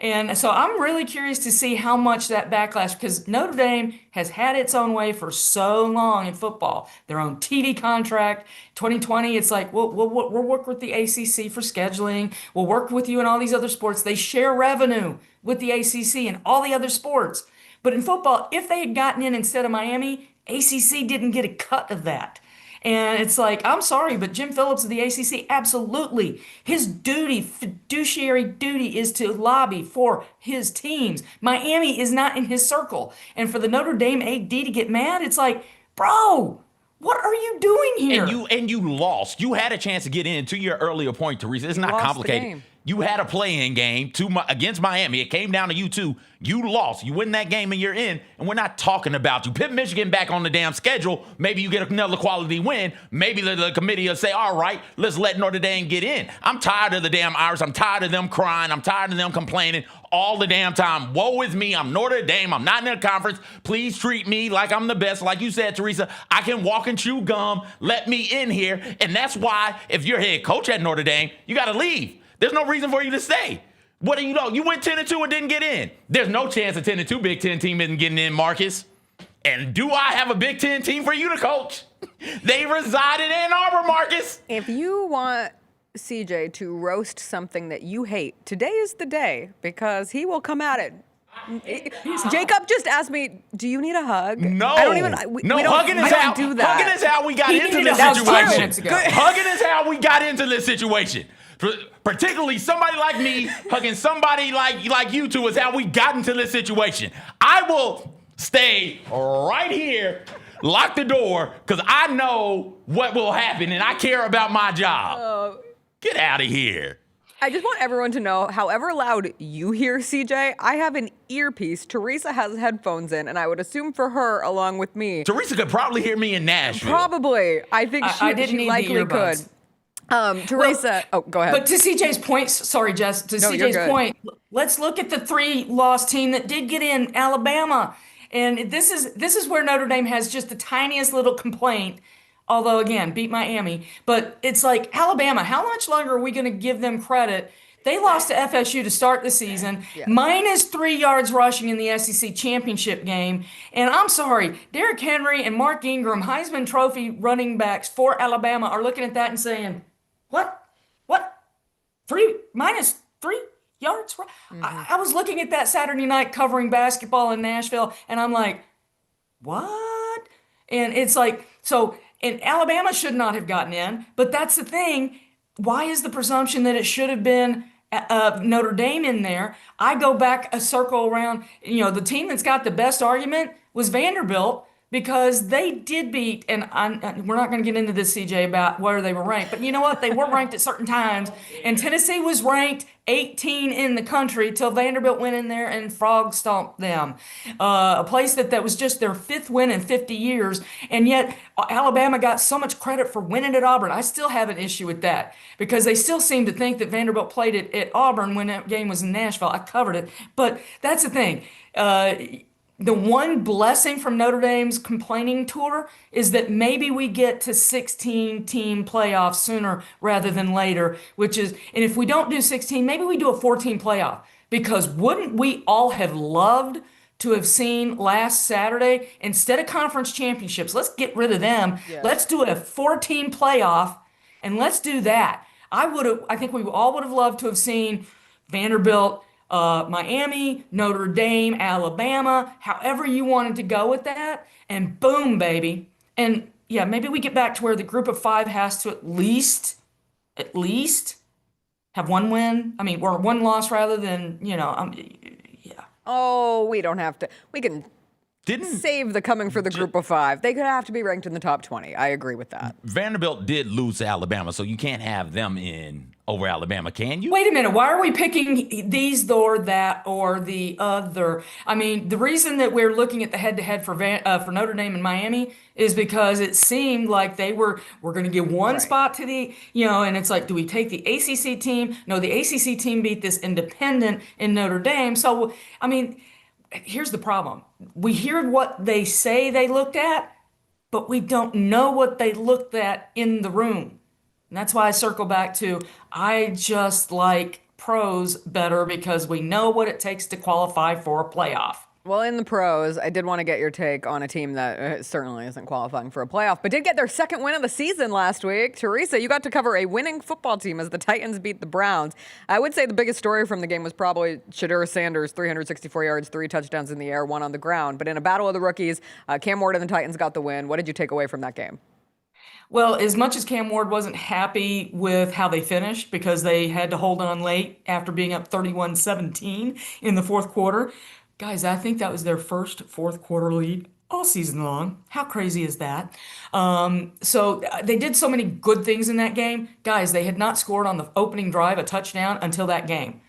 And so I'm really curious to see how much that backlash, because Notre Dame has had its own way for so long in football. Their own TV contract. 2020, it's like, we'll work with the ACC for scheduling. We'll work with you in all these other sports. They share revenue with the ACC and all the other sports. But in football, if they had gotten in instead of Miami, ACC didn't get a cut of that. And it's like, I'm sorry, but Jim Phillips of the ACC, absolutely. His duty, fiduciary duty, is to lobby for his teams. Miami is not in his circle. And for the Notre Dame AD to get mad, it's like, bro, what are you doing here? And you lost. You had a chance to get in. To your earlier point, Teresa, it's not complicated. You had a play-in game against Miami. It came down to you two. You lost. You win that game and you're in, and we're not talking about you. Put Michigan back on the damn schedule. Maybe you get another quality win. Maybe the committee will say, all right, let's let Notre Dame get in. I'm tired of the damn Irish. I'm tired of them crying. I'm tired of them complaining all the damn time. Woe is me. I'm Notre Dame. I'm not in a conference. Please treat me like I'm the best. Like you said, Teresa, I can walk and chew gum. Let me in here. And that's why if you're head coach at Notre Dame, you got to leave. There's no reason for you to stay. What do you know? You went 10-2 and didn't get in. There's no chance a 10-2 Big Ten team isn't getting in, Marcus. And do I have a Big Ten team for you to coach? They reside in Ann Arbor, Marcus. If you want CJ to roast something that you hate, today is the day, because he will come at it. Jacob just asked me, do you need a hug? No. I don't even. Hugging is how do that. Hugging is how we got into this situation. Hugging is how we got into this situation. Particularly somebody like me hugging somebody like you two is how we got into this situation. I will stay right here, lock the door, because I know what will happen and I care about my job. Get out of here. I just want everyone to know, however loud you hear CJ, I have an earpiece. Teresa has headphones in, and I would assume for her, along with me. Teresa could probably hear me in Nashville. Probably. I think she likely could. Teresa, go ahead. But to CJ's point, sorry, Jess, CJ's point, let's look at the 3-loss team that did get in, Alabama. And this is where Notre Dame has just the tiniest little complaint, although, again, beat Miami. But it's like, Alabama, how much longer are we going to give them credit? They lost to FSU to start the season, minus 3 yards rushing in the SEC championship game. And I'm sorry, Derrick Henry and Mark Ingram, Heisman Trophy running backs for Alabama, are looking at that and saying, What? Minus 3 yards? I was looking at that Saturday night covering basketball in Nashville, and I'm like, what? And it's like, and Alabama should not have gotten in, but that's the thing. Why is the presumption that it should have been Notre Dame in there? I go back a circle around, the team that's got the best argument was Vanderbilt, because they did beat, and we're not going to get into this, CJ, about where they were ranked, but you know what? They were ranked at certain times, and Tennessee was ranked 18 in the country till Vanderbilt went in there and frog stomped them. A place that was just their 5th win in 50 years, and yet Alabama got so much credit for winning at Auburn. I still have an issue with that, because they still seem to think that Vanderbilt played it at Auburn when that game was in Nashville. I covered it, but that's the thing. The one blessing from Notre Dame's complaining tour is that maybe we get to 16-team playoffs sooner rather than later, and if we don't do 16, maybe we do a 14 playoff, because wouldn't we all have loved to have seen last Saturday, instead of conference championships, let's get rid of them. Yes. Let's do a 14 playoff, and let's do that. I think we all would have loved to have seen Vanderbilt, Miami, Notre Dame, Alabama, however you wanted to go with that, and boom, baby. And yeah, maybe we get back to where the group of 5 has to at least have one win. I mean, or one loss rather than, yeah. Oh, we don't have to. We can save the coming for the group of 5. They could have to be ranked in the top 20. I agree with that. Vanderbilt did lose to Alabama, so you can't have them in over Alabama, can you? Wait a minute. Why are we picking these or that or the other? I mean, the reason that we're looking at the head-to-head for Notre Dame and Miami is because it seemed like we're going to give one spot to the, and it's like, do we take the ACC team? No, the ACC team beat this independent in Notre Dame. So, I mean, here's the problem. We hear what they say they looked at, but we don't know what they looked at in the room. And that's why I circle back to, I just like pros better because we know what it takes to qualify for a playoff. Well, in the pros, I did want to get your take on a team that certainly isn't qualifying for a playoff, but did get their second win of the season last week. Teresa, you got to cover a winning football team as the Titans beat the Browns. I would say the biggest story from the game was probably Shedeur Sanders, 364 yards, 3 touchdowns in the air, 1 on the ground. But in a battle of the rookies, Cam Ward and the Titans got the win. What did you take away from that game? Well, as much as Cam Ward wasn't happy with how they finished because they had to hold on late after being up 31-17 in the fourth quarter, guys, I think that was their first fourth quarter lead all season long. How crazy is that? So they did so many good things in that game. Guys, they had not scored on the opening drive a touchdown until that game.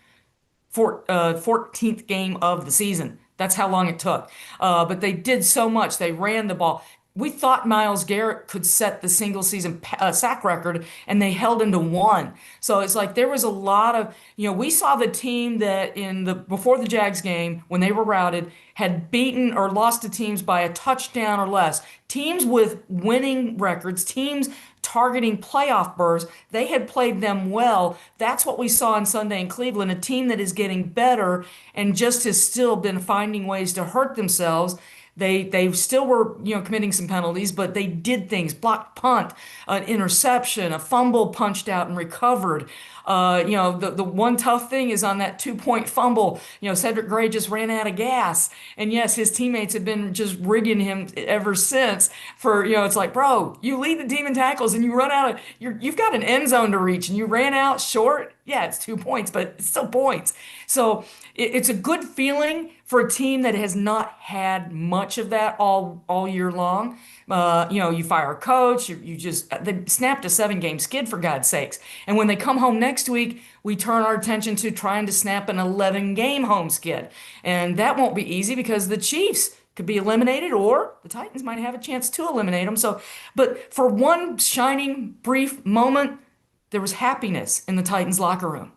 14th game of the season. That's how long it took. But they did so much. They ran the ball. We thought Myles Garrett could set the single season sack record, and they held him to 1. So it's like there was a lot of, we saw the team that before the Jags game, when they were routed, had beaten or lost to teams by a touchdown or less. Teams with winning records, teams targeting playoff berths, they had played them well. That's what we saw on Sunday in Cleveland, a team that is getting better and just has still been finding ways to hurt themselves. They still were, committing some penalties, but they did things, blocked punt, an interception, a fumble punched out and recovered. The one tough thing is on that 2-point fumble, Cedric Gray just ran out of gas. And yes, his teammates have been just rigging him ever since for, it's like, bro, you lead the team in tackles and you run out of, you've got an end zone to reach and you ran out short. Yeah, it's 2 points, but it's still points. So it's a good feeling for a team that has not had much of that all year long. You fire a coach, they snapped a 7-game skid for God's sakes. And when they come home next week, we turn our attention to trying to snap an 11-game home skid. And that won't be easy because the Chiefs could be eliminated or the Titans might have a chance to eliminate them. So, but for one shining brief moment, there was happiness in the Titans locker room.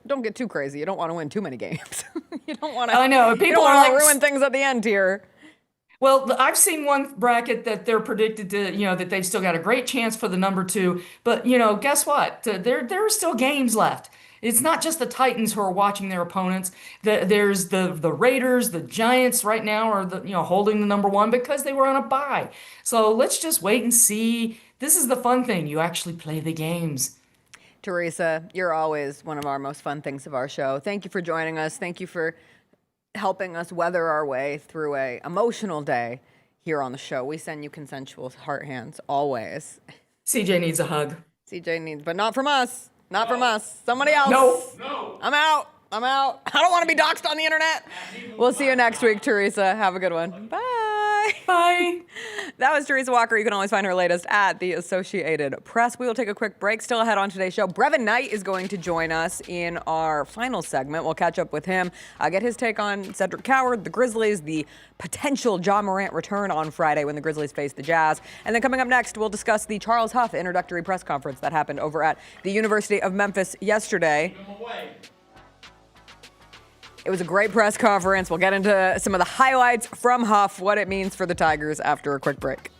Don't get too crazy. You don't want to win too many games. You don't want to. I know people are like ruin things at the end here. Well, I've seen one bracket that they're predicted to, that they've still got a great chance for the number 2. But guess what? There are still games left. It's not just the Titans who are watching their opponents. There's the Raiders, the Giants right now are holding the number 1 because they were on a bye. So let's just wait and see. This is the fun thing. You actually play the games. Teresa, you're always one of our most fun things of our show. Thank you for joining us. Thank you for helping us weather our way through a emotional day here on the show. We send you consensual heart hands always. CJ needs a hug. CJ needs, but not from us. Not from us. Somebody else. No. I'm out. I don't want to be doxxed on the internet. We'll see you next week, Teresa. Have a good one. Bye. Bye. That was Teresa Walker. You can always find her latest at the Associated Press. We will take a quick break. Still ahead on today's show, Brevin Knight is going to join us in our final segment. We'll catch up with him, get his take on Cedric Coward, the Grizzlies, the potential Morant return on Friday when the Grizzlies face the Jazz. And then coming up next, we'll discuss the Charles Huff introductory press conference that happened over at the University of Memphis yesterday. It was a great press conference. We'll get into some of the highlights from Huff, what it means for the Tigers after a quick break.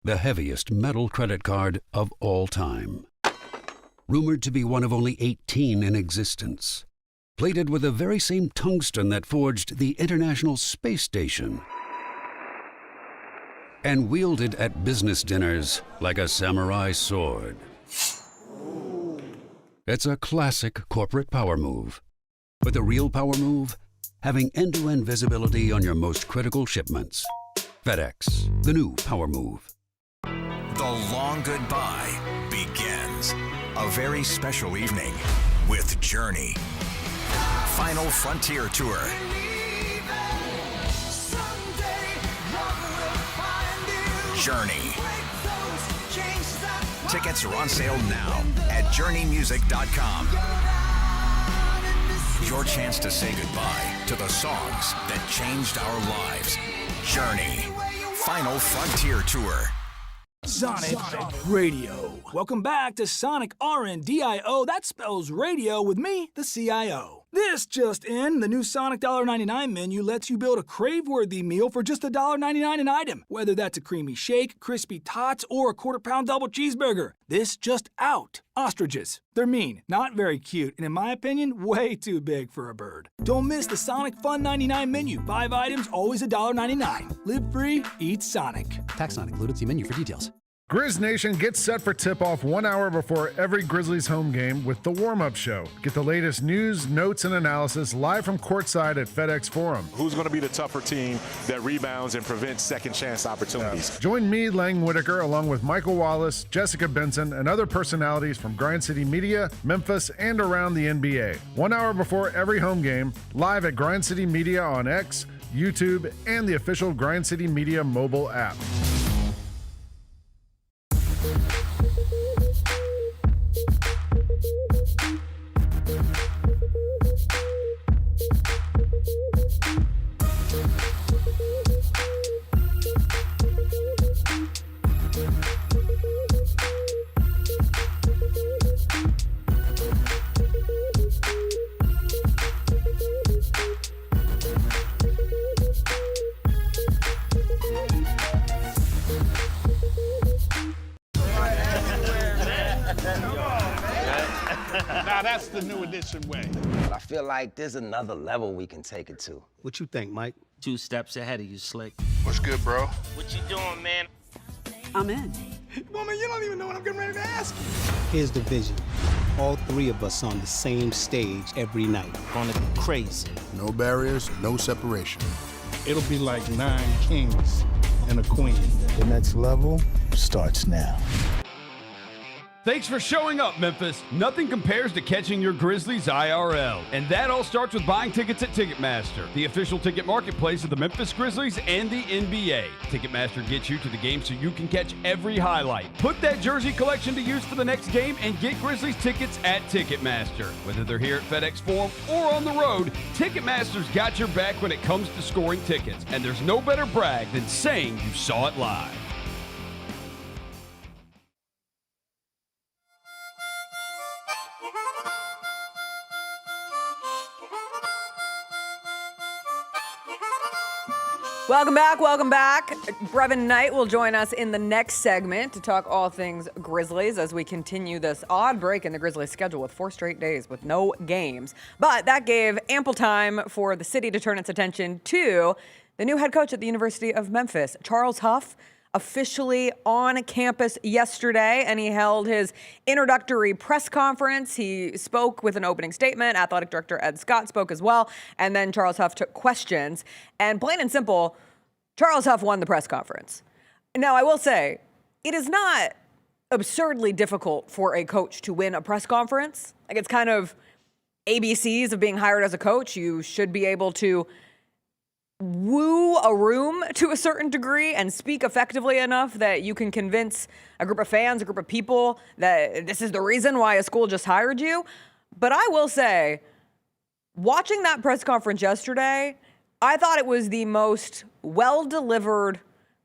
The heaviest metal credit card of all time. Rumored to be one of only 18 in existence. Plated with the very same tungsten that forged the International Space Station. And wielded at business dinners like a samurai sword. It's a classic corporate power move. But the real power move? Having end-to-end visibility on your most critical shipments. FedEx, the new power move. The long goodbye begins. A very special evening with Journey. Final Frontier Tour. Journey. Tickets are on sale now at journeymusic.com. Your chance to say goodbye to the songs that changed our lives. Journey. Final Frontier Tour. Sonic Radio. Welcome back to Sonic RNDIO. That spells radio with me, the CIO. This just in, the new Sonic $1.99 menu lets you build a crave-worthy meal for just $1.99 an item, whether that's a creamy shake, crispy tots, or a quarter-pound double cheeseburger. This just out. Ostriches. They're mean, not very cute, and in my opinion, way too big for a bird. Don't miss the Sonic Fun 99 menu. 5 items, always $1.99. Live free, eat Sonic. Tax not included. See menu for details. Grizz Nation gets set for tip-off 1 hour before every Grizzlies home game with the warm-up show. Get the latest news, notes, and analysis live from courtside at FedEx Forum. Who's going to be the tougher team that rebounds and prevents second-chance opportunities? Join me, Lang Whitaker, along with Michael Wallace, Jessica Benson, and other personalities from Grind City Media, Memphis, and around the NBA. 1 hour before every home game, live at Grind City Media on X, YouTube, and the official Grind City Media mobile app. Now that's the new edition way. But I feel like there's another level we can take it to. What you think, Mike? 2 steps ahead of you, Slick. What's good, bro? What you doing, man? I'm in. Woman, you don't even know what I'm getting ready to ask you. Here's the vision. All 3 of us on the same stage every night. Gonna be crazy. No barriers, no separation. It'll be like 9 kings and a queen. The next level starts now. Thanks for showing up, Memphis. Nothing compares to catching your Grizzlies IRL. And that all starts with buying tickets at Ticketmaster, the official ticket marketplace of the Memphis Grizzlies and the NBA. Ticketmaster gets you to the game so you can catch every highlight. Put that jersey collection to use for the next game and get Grizzlies tickets at Ticketmaster. Whether they're here at FedEx Forum or on the road, Ticketmaster's got your back when it comes to scoring tickets. And there's no better brag than saying you saw it live. Welcome back, welcome back. Brevin Knight will join us in the next segment to talk all things Grizzlies as we continue this odd break in the Grizzlies schedule with 4 straight days with no games. But that gave ample time for the city to turn its attention to the new head coach at the University of Memphis, Charles Huff, officially on campus yesterday, and he held his introductory press conference. He spoke with an opening statement. Athletic director Ed Scott spoke as well, and then Charles Huff took questions. And plain and simple, Charles Huff won the press conference. Now, I will say, it is not absurdly difficult for a coach to win a press conference. Like, it's kind of ABCs of being hired as a coach. You should be able to woo a room to a certain degree and speak effectively enough that you can convince a group of fans, a group of people that this is the reason why a school just hired you. But I will say, watching that press conference yesterday, I thought it was the most well-delivered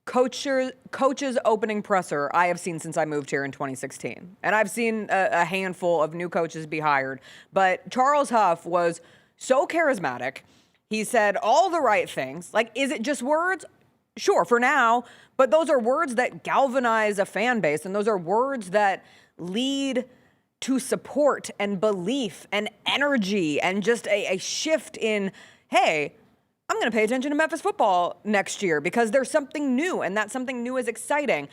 coach's opening presser I have seen since I moved here in 2016. And I've seen a handful of new coaches be hired. But Charles Huff was so charismatic. He said all the right things. Like, is it just words? Sure, for now. But those are words that galvanize a fan base, and those are words that lead to support and belief and energy and just a shift in, hey, I'm going to pay attention to Memphis football next year because there's something new, and that something new is exciting.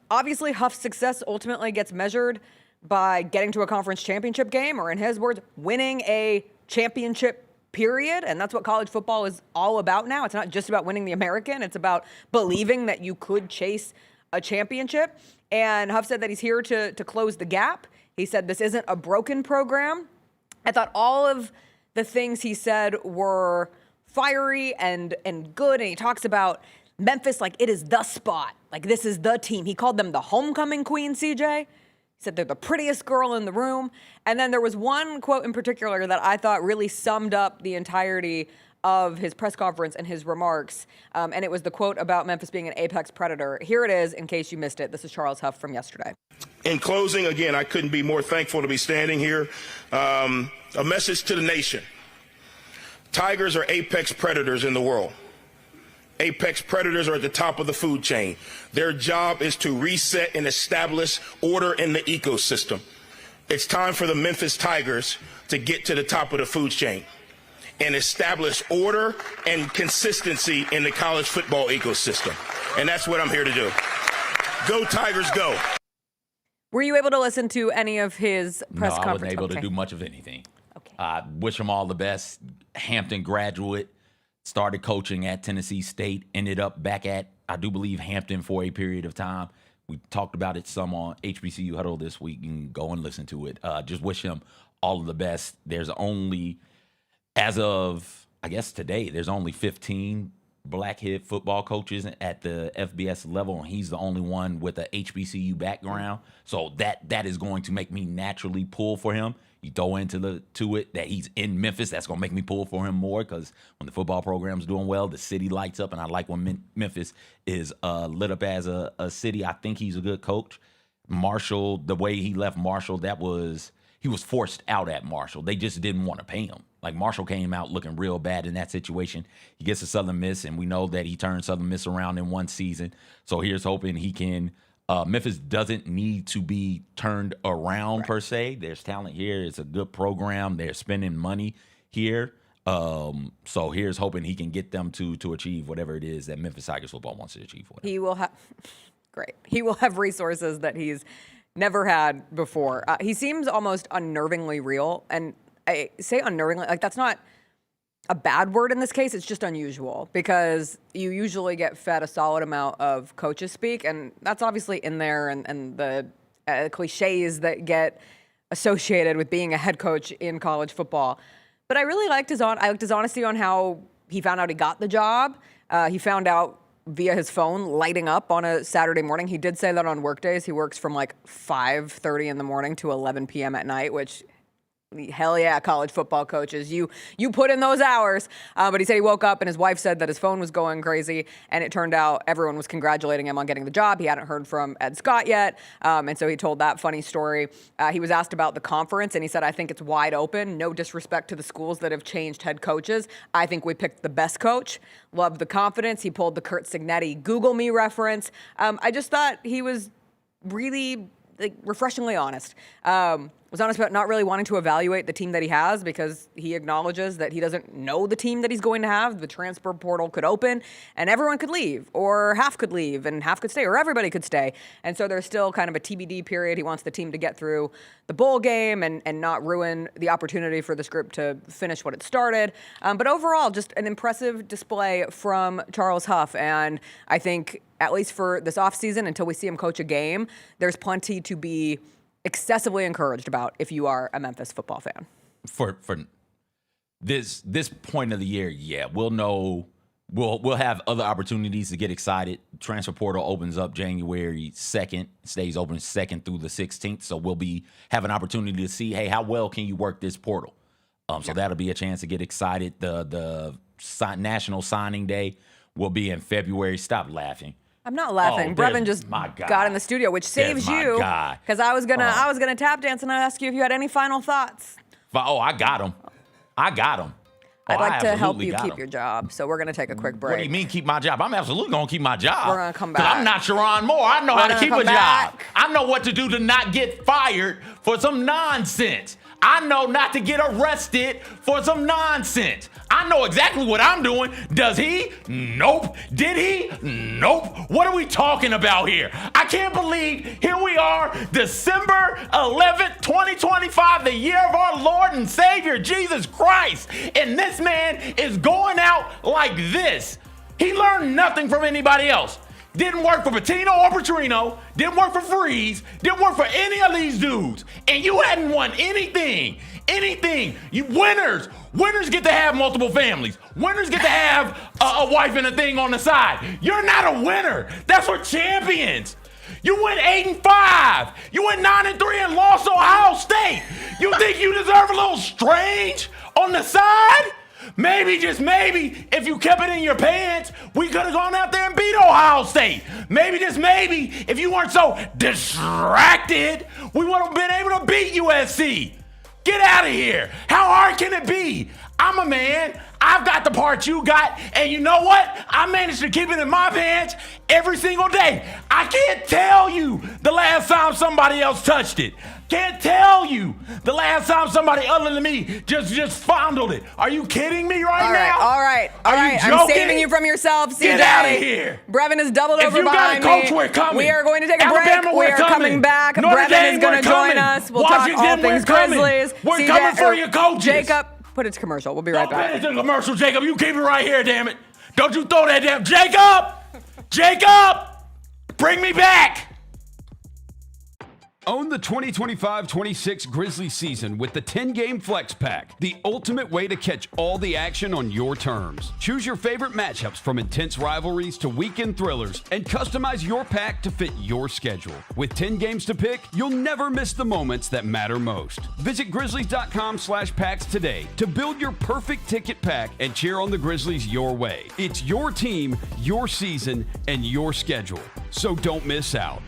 Obviously, Huff's success ultimately gets measured by getting to a conference championship game, or in his words, winning a championship period. And that's what college football is all about now. It's not just about winning the American. It's about believing that you could chase a championship. And Huff said that he's here to close the gap. He said this isn't a broken program. I thought all of the things he said were fiery and good. And he talks about Memphis like it is the spot. Like, this is the team. He called them the homecoming queen, CJ. He said they're the prettiest girl in the room. And then there was one quote in particular that I thought really summed up the entirety of his press conference and his remarks, and it was the quote about Memphis being an apex predator. Here it is, in case you missed it. This is Charles Huff from yesterday. In closing, again, I couldn't be more thankful to be standing here. A message to the nation. Tigers are apex predators in the world. Apex predators are at the top of the food chain. Their job is to reset and establish order in the ecosystem. It's time for the Memphis Tigers to get to the top of the food chain and establish order and consistency in the college football ecosystem. And that's what I'm here to do. Go Tigers, go. Were you able to listen to any of his press conference? No, I wasn't able to do much of anything. Okay. I wish him all the best. Hampton graduate, started coaching at Tennessee State, ended up back at, I do believe, Hampton for a period of time. We talked about it some on HBCU Huddle this week. You can go and listen to it. Just wish him all of the best. There's only, as of, I guess today, there's only 15 black head football coaches at the FBS level, and he's the only one with a HBCU background. So that is going to make me naturally pull for him. You throw into it that he's in Memphis, that's going to make me pull for him more, because when the football program's doing well, the city lights up, and I like when Memphis is lit up as a city. I think he's a good coach. Marshall, the way he left Marshall, he was forced out at Marshall. They just didn't want to pay him. Like, Marshall came out looking real bad in that situation. He gets to Southern Miss, and we know that he turned Southern Miss around in one season. So here's hoping he can. Memphis doesn't need to be turned around per se. There's talent here. It's a good program. They're spending money here. So here's hoping he can get them to achieve whatever it is that Memphis Tigers football wants to achieve for them. He will have great. He will have resources that he's never had before. He seems almost unnervingly real, and I say unnervingly, like that's not a bad word in this case. It's just unusual, because you usually get fed a solid amount of coaches speak, and that's obviously in there, and the cliches that get associated with being a head coach in college football. But I really liked his honesty on how he found out he got the job. He found out via his phone lighting up on a Saturday morning. He did say that on work days he works from like 5:30 in the morning to 11 p.m. at night, which hell yeah, college football coaches, you put in those hours. But he said he woke up and his wife said that his phone was going crazy, and it turned out everyone was congratulating him on getting the job. He hadn't heard from Ed Scott yet, and so he told that funny story. He was asked about the conference, and he said, I think it's wide open. No disrespect to the schools that have changed head coaches. I think we picked the best coach. Loved the confidence. He pulled the Kurt Signetti Google Me reference. I just thought he was really refreshingly honest. Was honest about not really wanting to evaluate the team that he has, because he acknowledges that he doesn't know the team that he's going to have. The transfer portal could open and everyone could leave, or half could leave and half could stay, or everybody could stay. And so there's still kind of a TBD period. He wants the team to get through the bowl game and not ruin the opportunity for this group to finish what it started. But overall, just an impressive display from Charles Huff. And I think, at least for this offseason, until we see him coach a game, there's plenty to be excessively encouraged about if you are a Memphis football fan. For this point of the year, yeah, we'll know. We'll have other opportunities to get excited. Transfer portal opens up January 2nd, stays open 2nd through the 16th. So we'll have an opportunity to see, hey, how well can you work this portal? So that'll be a chance to get excited. The National Signing Day will be in February. Stop laughing. I'm not laughing. Brevin just got in the studio, which saves you, because I was gonna tap dance and ask you if you had any final thoughts. Oh, I got him. I'd like to help you keep your job, so we're gonna take a quick break. What do you mean keep my job? I'm absolutely gonna keep my job. We're gonna come back. I'm not Sherrone Moore. I know how to keep a job. I know what to do to not get fired for some nonsense. I know not to get arrested for some nonsense. I know exactly what I'm doing. Does he? Nope. Did he? Nope. What are we talking about here? I can't believe here we are, December 11th, 2025, the year of our Lord and Savior, Jesus Christ. And this man is going out like this. He learned nothing from anybody else. Didn't work for Patino or Petrino, didn't work for Freeze, didn't work for any of these dudes. And you hadn't won anything. You winners get to have multiple families. Winners get to have a wife and a thing on the side. You're not a winner. That's for champions. You went 8-5. You went 9-3 and lost to Ohio State. You think you deserve a little strange on the side? Maybe, just maybe, if you kept it in your pants, we could have gone out there and beat Ohio State. Maybe, just maybe, if you weren't so distracted, we would have been able to beat USC. Get out of here. How hard can it be? I'm a man. I've got the part you got, and you know what? I managed to keep it in my pants every single day. I can't tell you the last time somebody else touched it. Can't tell you the last time somebody other than me just fondled it. Are you kidding me right now? All right. I'm saving you from yourself, CJ. Get out of here. Brevin is doubled If over you got behind a coach, me. we're coming. We are going to take a Alabama, break. we're We are coming. coming back. Notre Brevin Dame, is going we're to join coming. us. We'll talk all Washington, things we're coming. Grizzlies. We're CJ, coming for your coaches. Jacob, put it to commercial. We'll be right back. Don't put it to commercial, Jacob. You keep it right here, damn it. Don't you throw that damn Jacob! Bring me back! Own the 2025-26 Grizzlies season with the 10-game Flex Pack, the ultimate way to catch all the action on your terms. Choose your favorite matchups from intense rivalries to weekend thrillers and customize your pack to fit your schedule. With 10 games to pick, you'll never miss the moments that matter most. Visit Grizzlies.com/packs today to build your perfect ticket pack and cheer on the Grizzlies your way. It's your team, your season, and your schedule, so don't miss out.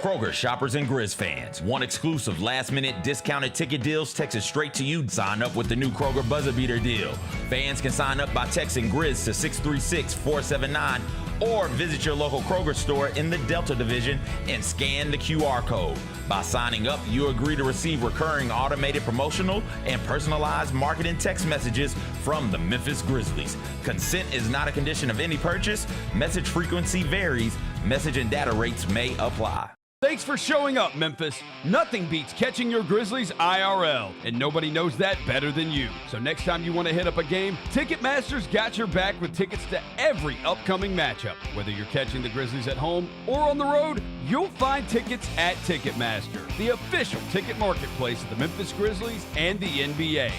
Kroger shoppers and Grizz fans. Want exclusive last-minute discounted ticket deals texted straight to you? Sign up with the new Kroger Buzzer Beater deal. Fans can sign up by texting Grizz to 636-479 or visit your local Kroger store in the Delta Division and scan the QR code. By signing up, you agree to receive recurring automated promotional and personalized marketing text messages from the Memphis Grizzlies. Consent is not a condition of any purchase. Message frequency varies. Message and data rates may apply. Thanks for showing up, Memphis. Nothing beats catching your Grizzlies IRL, and nobody knows that better than you. So next time you want to hit up a game, Ticketmaster's got your back with tickets to every upcoming matchup. Whether you're catching the Grizzlies at home or on the road, you'll find tickets at Ticketmaster, the official ticket marketplace of the Memphis Grizzlies and the NBA.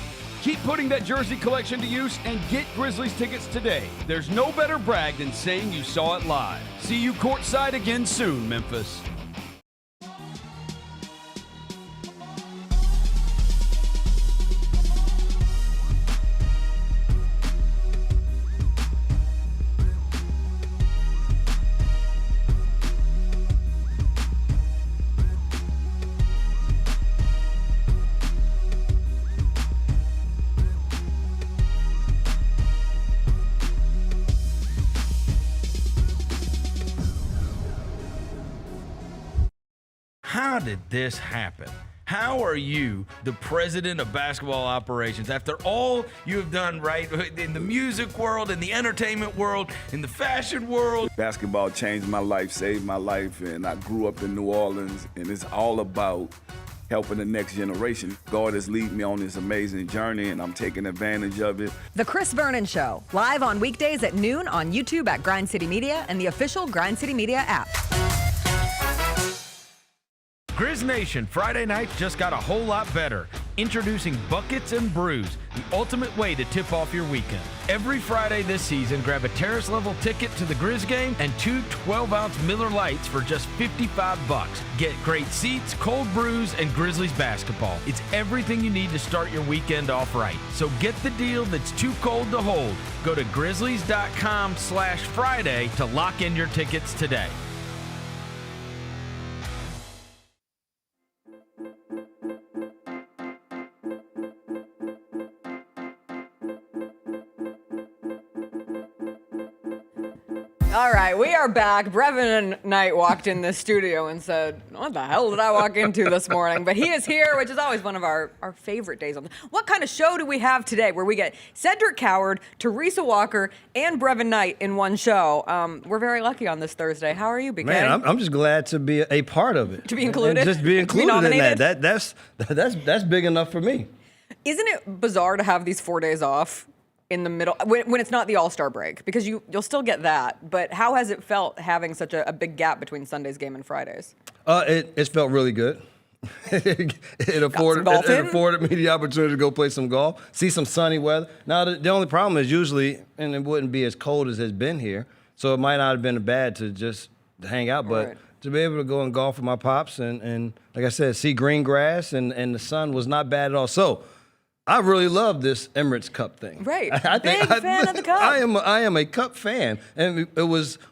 Keep putting that jersey collection to use and get Grizzlies tickets today. There's no better brag than saying you saw it live. See you courtside again soon, Memphis. How did this happen? How are you the president of basketball operations after all you have done, right, in the music world, in the entertainment world, in the fashion world? Basketball changed my life, saved my life, and I grew up in New Orleans, and it's all about helping the next generation. God has led me on this amazing journey, and I'm taking advantage of it. The Chris Vernon Show, live on weekdays at noon on YouTube at Grind City Media and the official Grind City Media app. Grizz Nation, Friday night just got a whole lot better. Introducing Buckets and Brews, the ultimate way to tip off your weekend. Every Friday this season, grab a terrace-level ticket to the Grizz game and 2 12-ounce Miller Lights for just $55. Get great seats, cold brews, and Grizzlies basketball. It's everything you need to start your weekend off right. So get the deal that's too cold to hold. Go to Grizzlies.com/Friday to lock in your tickets today. All right, we are back. Brevin Knight walked in this studio and said, what the hell did I walk into this morning? But he is here, which is always one of our favorite days. What kind of show do we have today where we get Cedric Coward, Teresa Walker, and Brevin Knight in one show? We're very lucky on this Thursday. How are you, BK? Man, I'm just glad to be a part of it. To be included? And just be included in nominated? that. That's big enough for me. Isn't it bizarre to have these 4 days off in the middle when it's not the All-Star break? Because you'll still get that, but how has it felt having such a big gap between Sunday's game and Friday's? It's felt really good. it afforded me the opportunity to go play some golf, see some sunny weather. Now the only problem is usually, and it wouldn't be as cold as it's been here, so it might not have been bad to just hang out, but Right. to be able to go and golf with my pops and like I said, see green grass and the sun was not bad at all. So I really love this Emirates Cup thing. Right. Big fan of the Cup. I am a Cup fan, and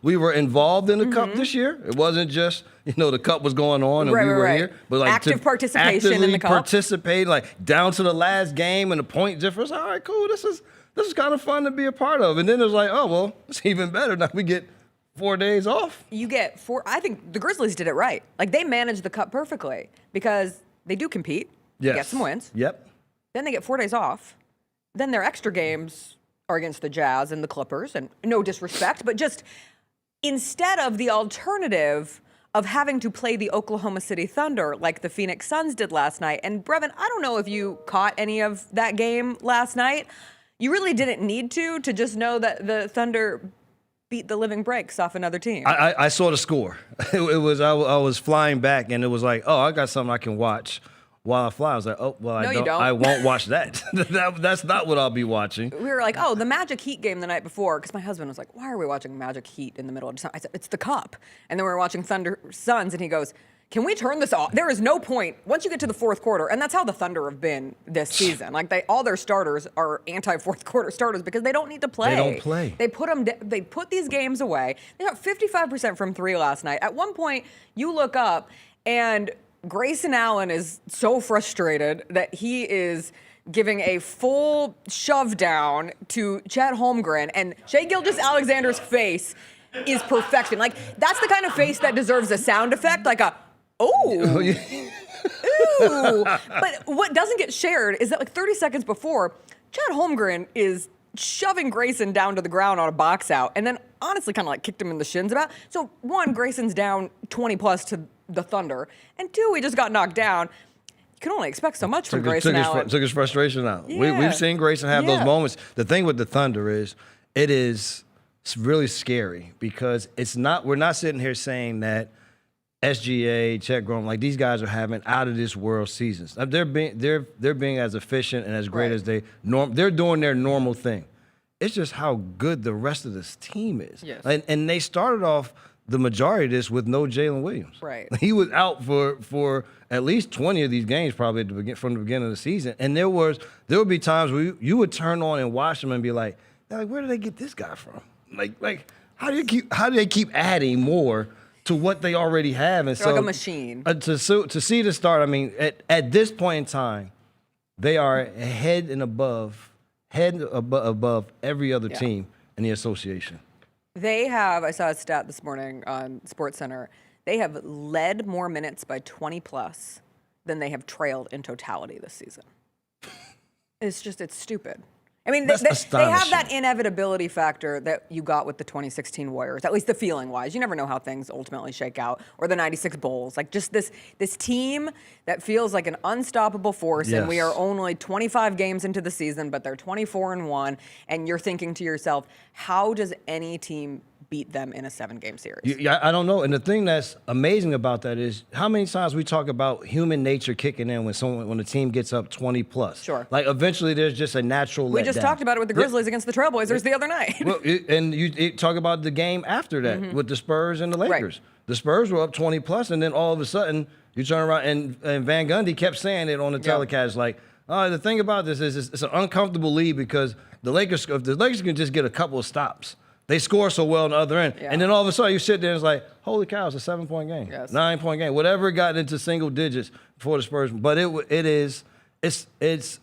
we were involved in the Cup this year. It wasn't just the Cup was going on and we were here, but like active participation in the Cup. Participate like down to the last game and the point difference. All right, cool. This is kind of fun to be a part of. And then it was like, oh well, it's even better now. We get 4 days off. You get 4. I think the Grizzlies did it right. Like they managed the Cup perfectly because they do compete. Yes. They get some wins. Yep. Then they get 4 days off. Then their extra games are against the Jazz and the Clippers. And no disrespect, but just instead of the alternative of having to play the Oklahoma City Thunder like the Phoenix Suns did last night. And Brevin, I don't know if you caught any of that game last night. You really didn't need to just know that the Thunder beat the living breaks off another team. I saw the score. I was flying back, and it was like, oh, I got something I can watch while I fly. I was like, oh, well, No, you don't. I won't watch that. That's not what I'll be watching. We were like, oh, the Magic Heat game the night before, because my husband was like, why are we watching Magic Heat in the middle of December? I said, it's the Cup. And then we were watching Thunder Suns, and he goes, can we turn this off? There is no point once you get to the fourth quarter, and that's how the Thunder have been this season. Like all their starters are anti-fourth quarter starters because they don't need to play. They don't play. They put these games away. They got 55% from 3 last night. At one point, you look up, and Grayson Allen is so frustrated that he is giving a full shove down to Chet Holmgren, and Shai Gilgeous-Alexander's face is perfection. Like that's the kind of face that deserves a sound effect, like a ooh. Ooh. But what doesn't get shared is that like 30 seconds before, Chet Holmgren is shoving Grayson down to the ground on a box out, and then honestly kind of like kicked him in the shins about. So one, Grayson's down 20 plus to the Thunder, and 2, he just got knocked down. You can only expect so much from Grayson Allen. Took his frustration out. Yeah. We've seen Grayson have those moments. The thing with the Thunder is it's really scary because we're not sitting here saying that SGA, Chet Graham, like these guys are having out of this world seasons. They're being as efficient and as great as they're doing their normal thing. It's just how good the rest of this team is. Yes. And they started off the majority of this with no Jalen Williams. Right. He was out for at least 20 of these games probably from the beginning of the season. And there would be times where you would turn on and watch them and be like, where did they get this guy from? Like how do they keep adding more to what they already have? And They're like a machine. To see the start, I mean, at this point in time, they are head above every other team in the association. They have, I saw a stat this morning on SportsCenter, they have led more minutes by 20 plus than they have trailed in totality this season. It's stupid. I mean, they have that inevitability factor that you got with the 2016 Warriors, at least the feeling-wise. You never know how things ultimately shake out. Or the 96 Bulls. Like, just this team that feels like an unstoppable force, and we are only 25 games into the season, but they're 24-1, and you're thinking to yourself, how does any team beat them in a 7-game series? Yeah, I don't know. And the thing that's amazing about that is how many times we talk about human nature kicking in when the team gets up 20 plus. Sure. Like eventually there's just a natural We just talked about it with the Grizzlies against the Trailblazers the other night. Well, and you talk about the game after that with the Spurs and the Lakers. Right. The Spurs were up 20 plus, and then all of a sudden you turn around and Van Gundy kept saying it on the telecast like, the thing about this is it's an uncomfortable lead because if the Lakers can just get a couple of stops, they score so well on the other end. Yeah. And then all of a sudden you sit there and it's like, holy cow, it's a 7-point game, 9-point game, whatever it got into single digits for the Spurs. But it's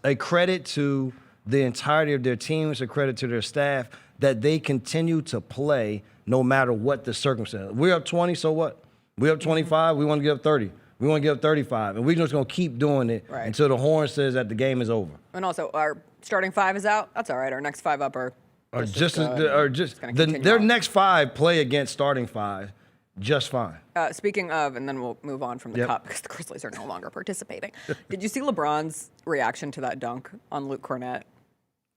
a credit to the entirety of their team. It's a credit to their staff that they continue to play no matter what the circumstance. We're up 20, so what? We're up 25, we want to get up 30. We want to get up 35. And we're just going to keep doing it until the horn says that the game is over. And also, our starting 5 is out. That's all right. Our next 5 up are their next 5 play against starting 5 just fine. Speaking of, and then we'll move on from the Cup because the Grizzlies are no longer participating. Did you see LeBron's reaction to that dunk on Luke Cornett?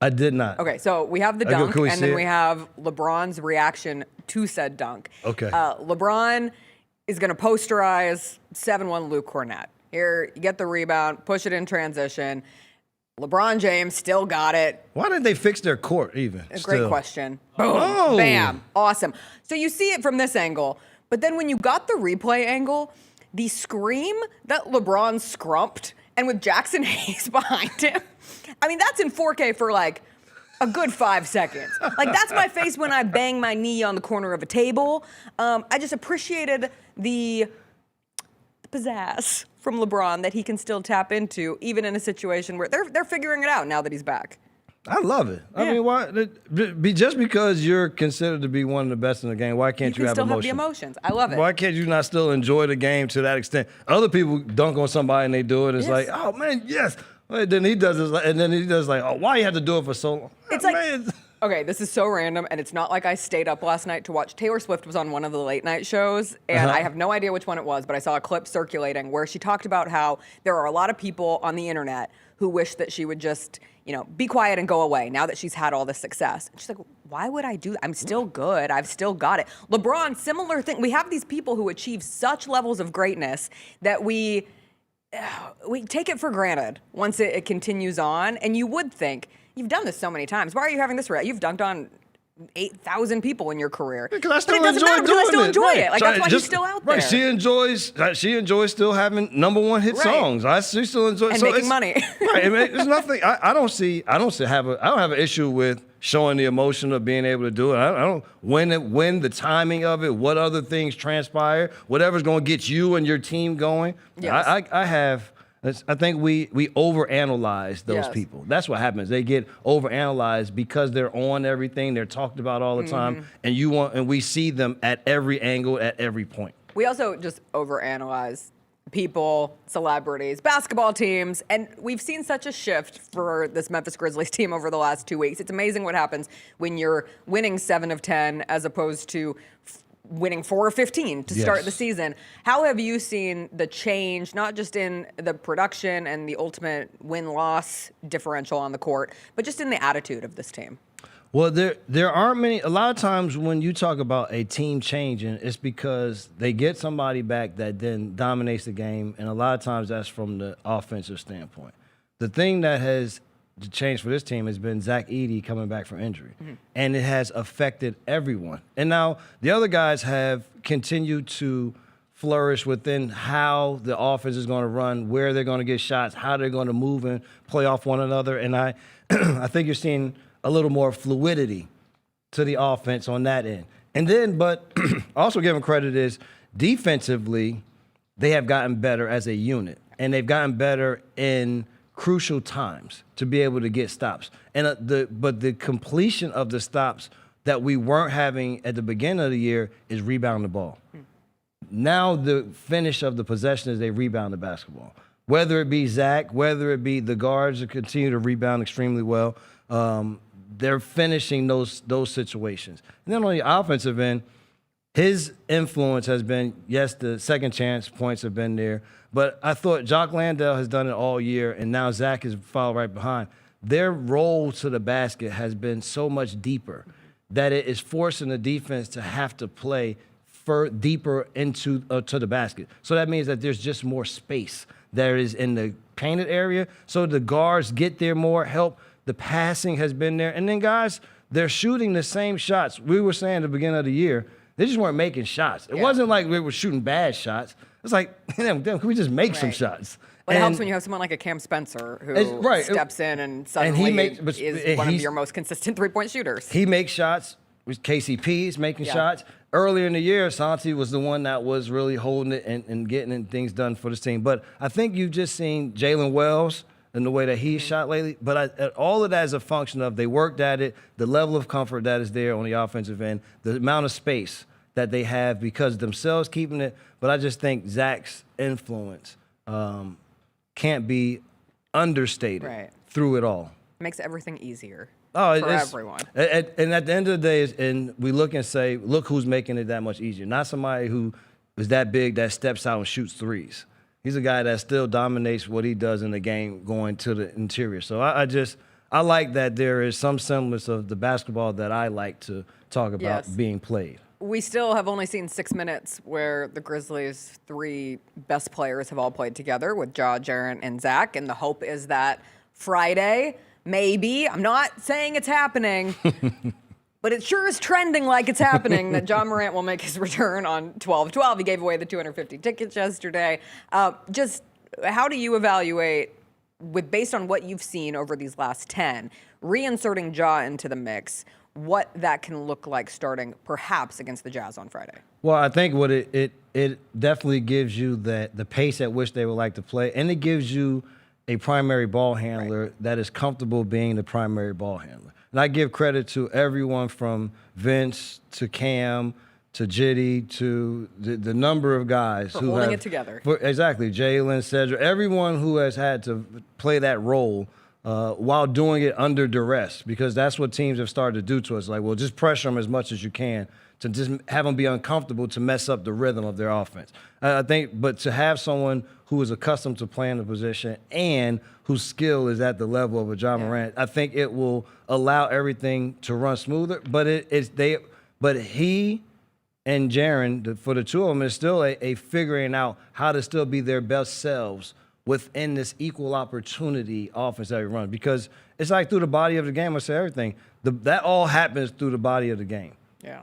I did not. Okay, so we have the dunk, and then we have LeBron's reaction to said dunk. Okay. LeBron is going to posterize 7-1 Luke Cornett. Here, you get the rebound, push it in transition. LeBron James still got it. Why didn't they fix their court even? Great question. Boom, bam, awesome. So you see it from this angle, but then when you got the replay angle, the scream that LeBron scrumped And with Jackson Hayes behind him, I mean, that's in 4K for like a good 5 seconds. Like, that's my face when I bang my knee on the corner of a table. I just appreciated the pizzazz from LeBron that he can still tap into, even in a situation where they're figuring it out now that he's back. I love it. I mean, why? Just because you're considered to be one of the best in the game, why can't you have still emotion? have the emotions. I love it. Why can't you not still enjoy the game to that extent? Other people dunk on somebody and they do it. It's like, oh man, yes. Then he does this, and then he does like, oh, why you have to do it for so long? It's like, okay, this is so random, and it's not like I stayed up last night to watch. Taylor Swift was on one of the late night shows, and I have no idea which one it was, but I saw a clip circulating where she talked about how there are a lot of people on the internet who wish that she would just, be quiet and go away now that she's had all this success. And she's like, why would I do that? I'm still good. I've still got it. LeBron, similar thing. We have these people who achieve such levels of greatness that we take it for granted once it continues on. And you would think, you've done this so many times. Why are you having this? You've dunked on 8,000 people in your career. Because I still enjoy doing I still it. enjoy Right. it. Like, that's why he's still out there. Right. She enjoys still having #1 hit songs. She still enjoys and making money. Right. There's nothing. I don't have an issue with showing the emotion of being able to do it. I don't when the timing of it, what other things transpire, whatever's going to get you and your team going. Yes. I think we overanalyze those people. That's what happens. They get overanalyzed because they're on everything. They're talked about all the time, and we see them at every angle, at every point. We also just overanalyze people, celebrities, basketball teams, and we've seen such a shift for this Memphis Grizzlies team over the last 2 weeks. It's amazing what happens when you're winning 7 of 10 as opposed to winning 4 of 15 to start the season. How have you seen the change, not just in the production and the ultimate win-loss differential on the court, but just in the attitude of this team? Well, there aren't many. A lot of times when you talk about a team changing, it's because they get somebody back that then dominates the game, and a lot of times that's from the offensive standpoint. The thing that has changed for this team has been Zach Edey coming back from injury, and it has affected everyone. And now the other guys have continued to flourish within how the offense is going to run, where they're going to get shots, how they're going to move and play off one another. And I think you're seeing a little more fluidity to the offense on that end. And then, but also giving credit is defensively, they have gotten better as a unit, and they've gotten better in crucial times to be able to get stops. And but the completion of the stops that we weren't having at the beginning of the year is rebound the ball. Now the finish of the possession is they rebound the basketball. Whether it be Zach, whether it be the guards that continue to rebound extremely well, they're finishing those situations. And then on the offensive end, his influence has been, yes, the second chance points have been there, but I thought Jock Landale has done it all year, and now Zach is followed right behind. Their role to the basket has been so much deeper that it is forcing the defense to have to play deeper into to the basket. So that means that there's just more space that is in the painted area, so the guards get there more, help. The passing has been there. And then, guys, they're shooting the same shots. We were saying at the beginning of the year, they just weren't making shots. It wasn't like we were shooting bad shots. It's like, damn, can we just make some shots? But it helps when you have someone like a Cam Spencer who steps in and suddenly is one of your most consistent three-point shooters. He makes shots. KCP is making shots. Earlier in the year, Santi was the one that was really holding it and getting things done for this team. But I think you've just seen Jalen Wells and the way that he shot lately. But all of that is a function of they worked at it, the level of comfort that is there on the offensive end, the amount of space that they have because themselves keeping it. But I just think Zach's influence can't be understated through it all. It makes everything easier for everyone. And at the end of the day, and we look and say, look who's making it that much easier. Not somebody who is that big that steps out and shoots threes. He's a guy that still dominates what he does in the game going to the interior. So I like that there is some semblance of the basketball that I like to talk about being played. We still have only seen 6 minutes where the Grizzlies' 3 best players have all played together with Ja, Jaren, and Zach. And the hope is that Friday, maybe, I'm not saying it's happening, but it sure is trending like it's happening that John Morant will make his return on 12/12. He gave away the 250 tickets yesterday. Just how do you evaluate, based on what you've seen over these last 10, reinserting Ja into the mix, what that can look like starting perhaps against the Jazz on Friday? Well, I think what it definitely gives you the pace at which they would like to play, and it gives you a primary ball handler that is comfortable being the primary ball handler. And I give credit to everyone from Vince to Cam to Jitty to the number of guys for who holding have, it together. Exactly, Jalen, Cedric, everyone who has had to play that role while doing it under duress, because that's what teams have started to do to us. Like, well, just pressure them as much as you can to just have them be uncomfortable to mess up the rhythm of their offense. I think, but to have someone who is accustomed to playing the position and whose skill is at the level of a Ja Morant, I think it will allow everything to run smoother. But but he and Jaren, for the two of them, is still a figuring out how to still be their best selves within this equal opportunity offense that we run. Because it's like through the body of the game, I say everything, that all happens through the body of the game. Yeah.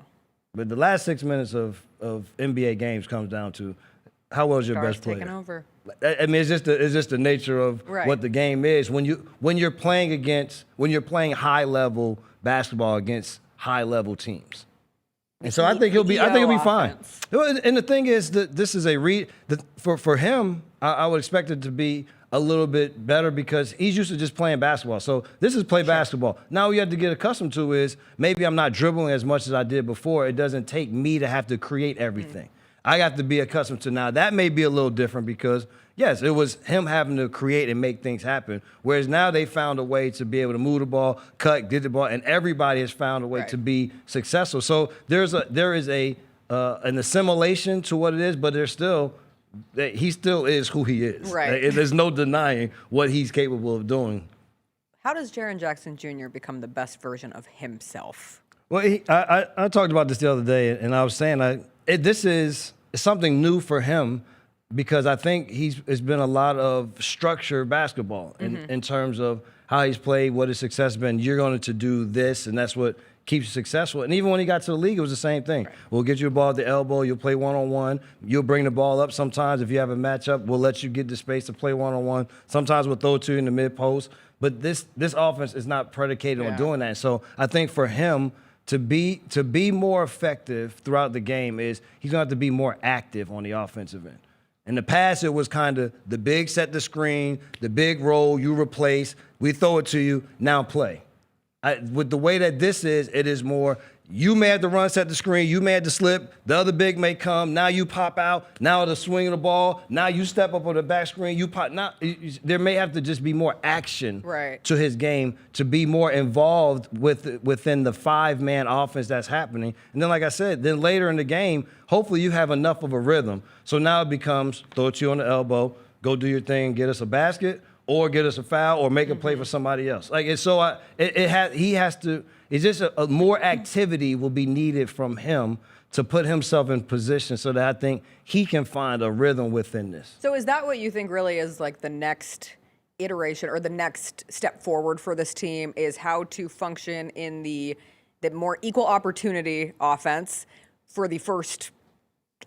But the last 6 minutes of NBA games comes down to how well is your best player. Taking over. I mean, it's just the nature of what the game is. When you're playing high level basketball against high level teams. And so I think he'll be fine. And the thing is that this is for him, I would expect it to be a little bit better because he's used to just playing basketball. So this is basketball. Now what you have to get accustomed to is maybe I'm not dribbling as much as I did before. It doesn't take me to have to create everything. I got to be accustomed to now. That may be a little different because, yes, it was him having to create and make things happen, whereas now they found a way to be able to move the ball, cut, get the ball, and everybody has found a way to be successful. So there is an assimilation to what it is, but he still is who he is. Right. There's no denying what he's capable of doing. How does Jaren Jackson Jr. become the best version of himself? Well, I talked about this the other day, and I was saying this is something new for him because I think it's been a lot of structured basketball in terms of how he's played, what his success has been. You're going to do this, and that's what keeps you successful. And even when he got to the league, it was the same thing. Right. We'll get you a ball at the elbow. You'll play one-on-one. You'll bring the ball up sometimes. If you have a matchup, we'll let you get the space to play one-on-one. Sometimes we'll throw it to you in the mid-post. But this offense is not predicated on doing that. So I think for him to be more effective throughout the game is he's going to have to be more active on the offensive end. In the past, it was kind of the big set the screen, the big roll, you replace, we throw it to you, now play. With the way that this is, it is more, you may have to run, set the screen, you may have to slip, the other big may come, now you pop out, now the swing of the ball, now you step up on the back screen, you pop. Now there may have to just be more action to his game to be more involved within the five-man offense that's happening. And then, like I said, then later in the game, hopefully you have enough of a rhythm. So now it becomes throw it to you on the elbow, go do your thing, get us a basket, or get us a foul, or make a play for somebody else. Like it's so he has to. It's just a more activity will be needed from him to put himself in position so that I think he can find a rhythm within this. So is that what you think really is like the next iteration or the next step forward for this team is how to function in the more equal opportunity offense for the first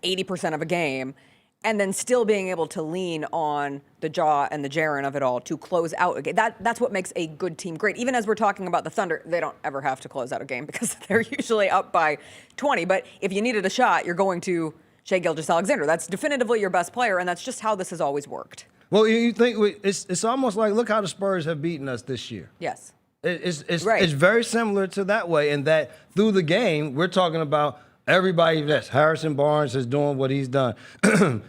80% of a game, and then still being able to lean on the Ja and the Jaren of it all to close out a game. That's what makes a good team great. Even as we're talking about the Thunder, they don't ever have to close out a game because they're usually up by 20. But if you needed a shot, you're going to Shai Gilgeous-Alexander. That's definitively your best player, and that's just how this has always worked. Well, you think it's almost like, look how the Spurs have beaten us this year. Yes. It's very similar to that way in that through the game, we're talking about everybody, yes, Harrison Barnes is doing what he's done.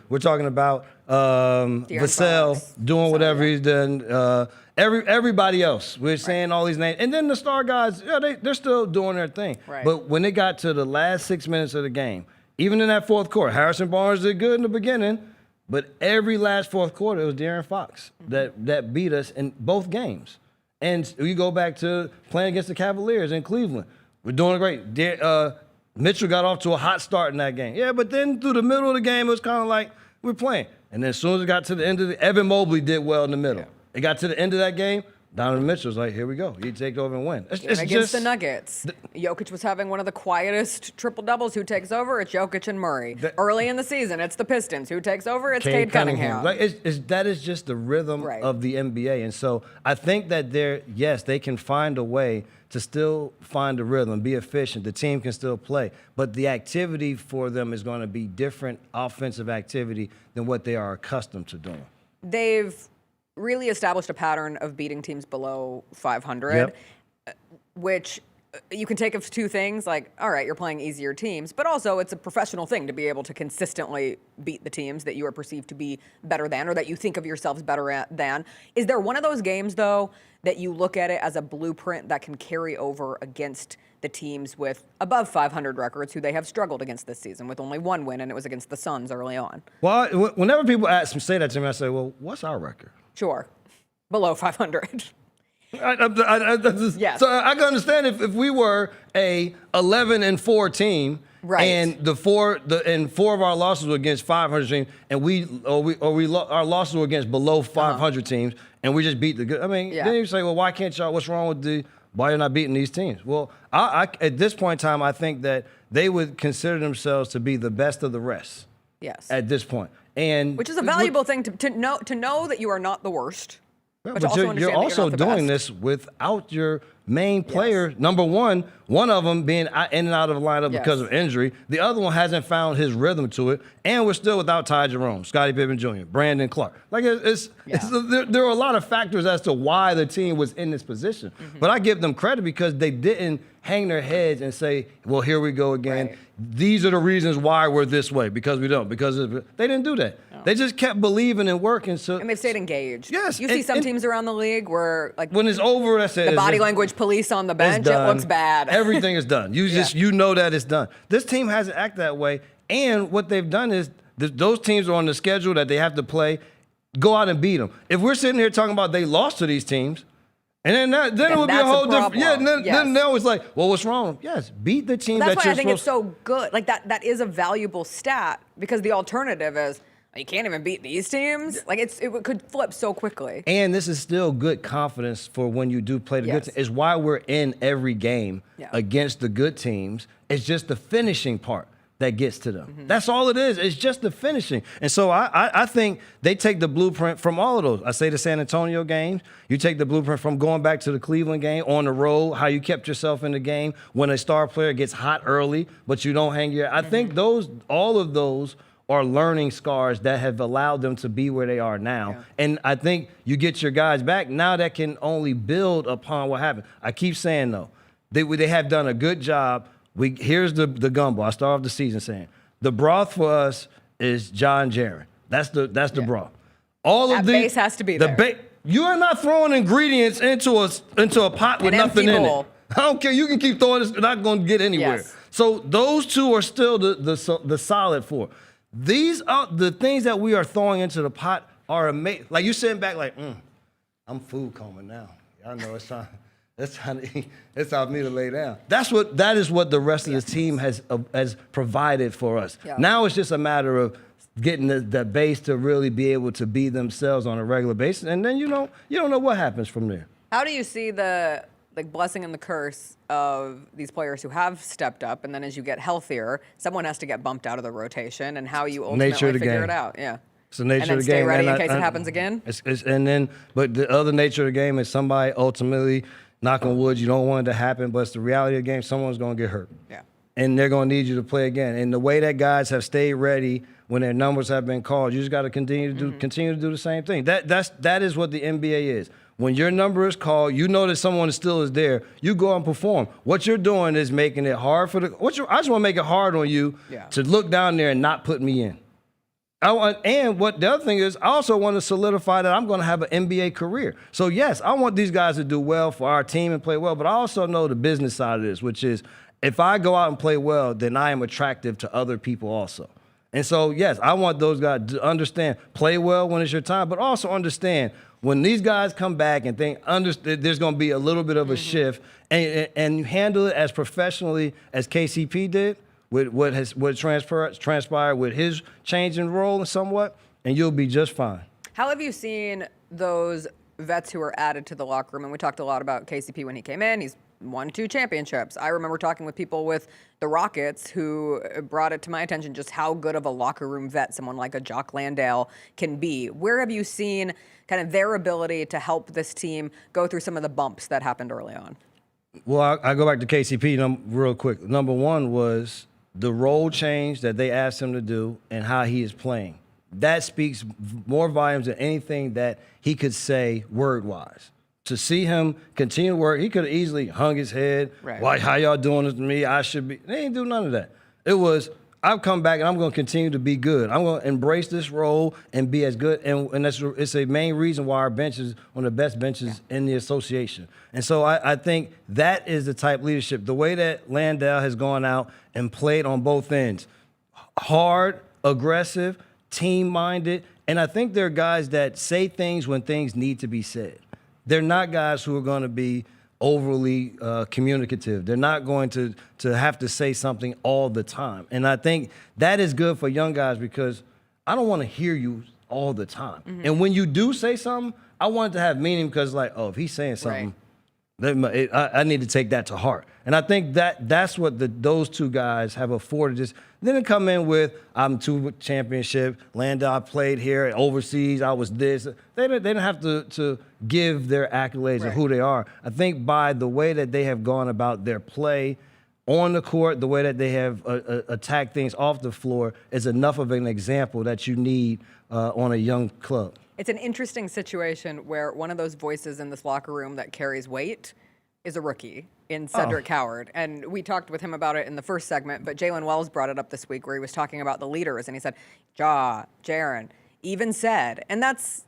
We're talking about Vassell doing whatever he's done. Everybody else, we're saying all these names. And then the star guys, they're still doing their thing. Right. But when it got to the last 6 minutes of the game, even in that fourth quarter, Harrison Barnes did good in the beginning, but every last fourth quarter, it was De'Aaron Fox that beat us in both games. And you go back to playing against the Cavaliers in Cleveland. We're doing great. Mitchell got off to a hot start in that game. Yeah, but then through the middle of the game, it was kind of like we're playing. And then as soon as it got to the end of Evan Mobley did well in the middle. Yeah. It got to the end of that game, Donovan Mitchell's like, here we go. He take over and win. It's against the Nuggets, Jokic was having one of the quietest triple-doubles. Who takes over? It's Jokic and Murray. Early in the season, it's the Pistons. Who takes over? It's Cade Cunningham. Like, that is just the rhythm of the NBA. And so I think that they can find a way to still find a rhythm, be efficient. The team can still play. But the activity for them is going to be different offensive activity than what they are accustomed to doing. They've really established a pattern of beating teams below 500, which you can take of two things. Like, all right, you're playing easier teams, but also it's a professional thing to be able to consistently beat the teams that you are perceived to be better than or that you think of yourselves better than. Is there one of those games, though, that you look at it as a blueprint that can carry over against the teams with above 500 records who they have struggled against this season with only one win, and it was against the Suns early on? Well, whenever people say that to me, I say, well, what's our record? Sure. Below 500. Yes. So I can understand if we were a 11-4 team, and four of our losses were against 500 teams, and our losses were against below 500 teams, and we just beat the good. I mean, then you say, well, why can't y'all? What's wrong with why you're not beating these teams? Well, I at this point in time, I think that they would consider themselves to be the best of the rest. Yes. At this point. And which is a valuable thing to know that you are not the worst. But you're also doing this without your main player. Number one of them being in and out of the lineup because of injury. The other one hasn't found his rhythm to it. And we're still without Ty Jerome, Scottie Pippen Jr., Brandon Clark. Like there are a lot of factors as to why the team was in this position. But I give them credit because they didn't hang their heads and say, well, here we go again. Right. These are the reasons why we're this way, because we don't. They didn't do that. No. They just kept believing and working. And they've stayed engaged. Yes. You see some teams around the league where, like, when it's over, that's it. The body language police on the bench, it looks bad. Everything is done. You know that it's done. This team hasn't acted that way. And what they've done is those teams are on the schedule that they have to play. Go out and beat them. If we're sitting here talking about they lost to these teams, and then it would be a whole different. Yeah, then they're always like, well, what's wrong? Yes, beat the team that you're supposed to. That's why I think it's so good. Like that is a valuable stat because the alternative is you can't even beat these teams. Like it could flip so quickly. And this is still good confidence for when you do play the good team. It's why we're in every game against the good teams. It's just the finishing part that gets to them. That's all it is. It's just the finishing. And so I think they take the blueprint from all of those. I say the San Antonio games. You take the blueprint from going back to the Cleveland game on the road, how you kept yourself in the game when a star player gets hot early, but you don't hang your. I think all of those are learning scars that have allowed them to be where they are now. Yeah. And I think you get your guys back now that can only build upon what happened. I keep saying, though, they have done a good job. Here's the gumbo. I start off the season saying the broth for us is John Jaren. That's the broth. All of base has to be there. You are not throwing ingredients into a pot with nothing in it. I don't care. You can keep throwing it. It's not going to get anywhere. Yes. So those two are still the solid four. These are the things that we are throwing into the pot are amazing. Like you sitting back like, I'm food coma now. I know it's time. It's time to eat. It's time for me to lay down. That is what the rest of the team has provided for us. Yeah. Now it's just a matter of getting the base to really be able to be themselves on a regular basis, and then you don't know what happens from there. How do you see the blessing and the curse of these players who have stepped up, and then as you get healthier, someone has to get bumped out of the rotation, and how you ultimately figure it out? Yeah. It's the nature of the game. And then stay ready in case it happens again. But the other nature of the game is somebody ultimately. Knock on wood, you don't want it to happen, but it's the reality of the game. Someone's going to get hurt. Yeah. And they're going to need you to play again. And the way that guys have stayed ready when their numbers have been called, you just got to continue to do the same thing. That is what the NBA is. When your number is called, you know that someone still is there. You go out and perform. What you're doing is making it hard I just want to make it hard on you to look down there and not put me in. And what the other thing is, I also want to solidify that I'm going to have an NBA career. So, yes, I want these guys to do well for our team and play well, but I also know the business side of this, which is if I go out and play well, then I am attractive to other people also. And so, yes, I want those guys to understand, play well when it's your time, but also understand when these guys come back and there's going to be a little bit of a shift and handle it as professionally as KCP did. With what transpired with his change in role and somewhat, and you'll be just fine. How have you seen those vets who are added to the locker room, and we talked a lot about KCP when he came in. He's won 2 championships. I remember talking with people with the Rockets who brought it to my attention just how good of a locker room vet someone like a Jock Landale can be. Where have you seen kind of their ability to help this team go through some of the bumps that happened early on? Well, I go back to KCP real quick. Number one was the role change that they asked him to do and how he is playing. That speaks more volumes than anything that he could say word-wise. To see him continue to work, he could have easily hung his head. Right. Why, how y'all doing this to me? I should be. They ain't do none of that. It was, I've come back and I'm going to continue to be good. I'm going to embrace this role and be as good. And it's a main reason why our bench is one of the best benches in the association. And so I think that is the type of leadership. The way that Landale has gone out and played on both ends. Hard, aggressive, team-minded. And I think there are guys that say things when things need to be said. They're not guys who are going to be overly communicative. They're not going to have to say something all the time. And I think that is good for young guys because I don't want to hear you all the time. Mm-hmm. And when you do say something, I want it to have meaning because, like, oh, if he's saying something, I need to take that to heart. And I think that's what those two guys have afforded us. Then to come in with, I'm 2 championships, Landale, I played here, overseas, I was this. They didn't have to give their accolades of who they are. I think by the way that they have gone about their play on the court, the way that they have attacked things off the floor is enough of an example that you need on a young club. It's an interesting situation where one of those voices in this locker room that carries weight is a rookie in Cedric Coward. And we talked with him about it in the first segment, but Jalen Wells brought it up this week where he was talking about the leaders, and he said, Jaren, even said, and that's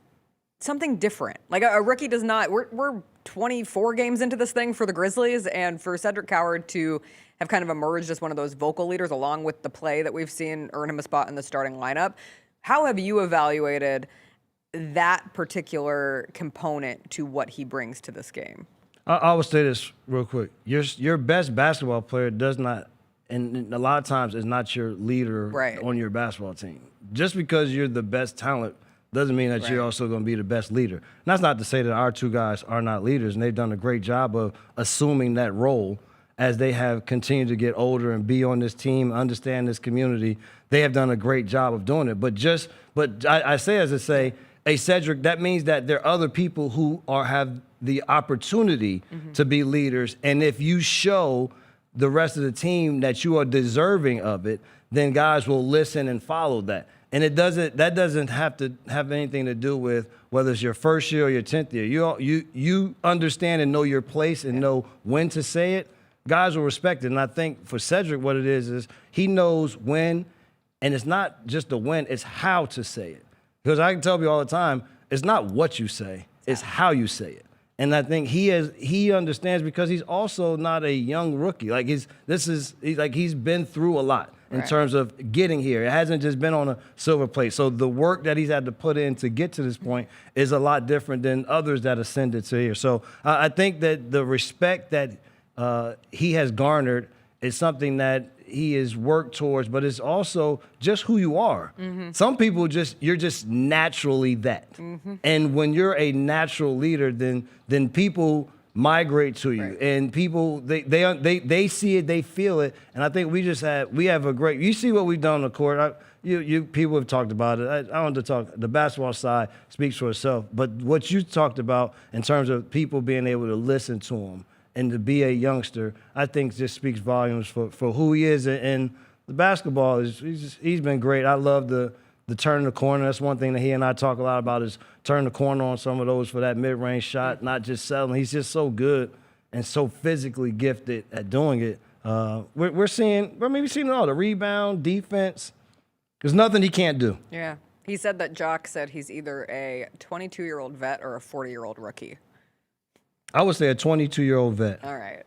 something different. Like a rookie does not, we're 24 games into this thing for the Grizzlies, and for Cedric Coward to have kind of emerged as one of those vocal leaders along with the play that we've seen earn him a spot in the starting lineup. How have you evaluated that particular component to what he brings to this game? I will say this real quick. Your best basketball player does not, and a lot of times is not your leader on your basketball team. Just because you're the best talent doesn't mean that you're also going to be the best leader. And that's not to say that our 2 guys are not leaders, and they've done a great job of assuming that role as they have continued to get older and be on this team, understand this community. They have done a great job of doing it. But I say as I say, hey, Cedric, that means that there are other people who have the opportunity to be leaders. And if you show the rest of the team that you are deserving of it, then guys will listen and follow that. And that doesn't have to have anything to do with whether it's your first year or your 10th year. You understand and know your place and know when to say it. Guys will respect it. And I think for Cedric, what it is he knows when, and it's not just the when, it's how to say it. Because I can tell you all the time, it's not what you say, it's how you say it. And I think he understands because he's also not a young rookie. Like he's been through a lot in terms of getting here. It hasn't just been on a silver plate. So the work that he's had to put in to get to this point is a lot different than others that ascended to here. So I think that the respect that he has garnered is something that he has worked towards, but it's also just who you are. Mm-hmm. Some people you're just naturally that. Mm-hmm. And when you're a natural leader, then people migrate to you, and people they see it, they feel it, and I think we have a great. You see what we've done on the court. You people have talked about it. I don't have to talk. The basketball side speaks for itself, but what you talked about in terms of people being able to listen to him and to be a youngster, I think just speaks volumes for who he is. And the basketball he's been great. I love the turn the corner. That's one thing that he and I talk a lot about is turn the corner on some of those for that mid-range shot, not just settling. He's just so good and so physically gifted at doing it. We're seeing it all, the rebound, defense. There's nothing he can't do. Yeah. He said that Jock said he's either a 22-year-old vet or a 40-year-old rookie. I would say a 22-year-old vet. All right.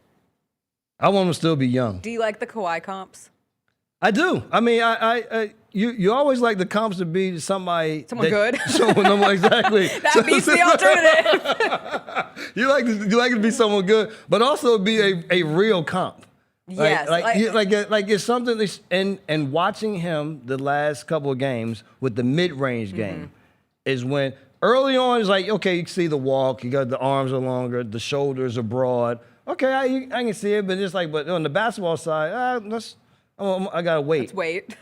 I want him to still be young. Do you like the Kawhi comps? I do. I mean, you always like the comps to be someone good. Exactly. That beats the alternative. you like it to be someone good, but also be a real comp. Yes. Like it's something. And watching him the last couple of games with the mid-range game is when early on, it's like, okay, you can see the walk. You got the arms are longer. The shoulders are broad. Okay, I can see it, but it's like, but on the basketball side, I got to wait. Let's wait.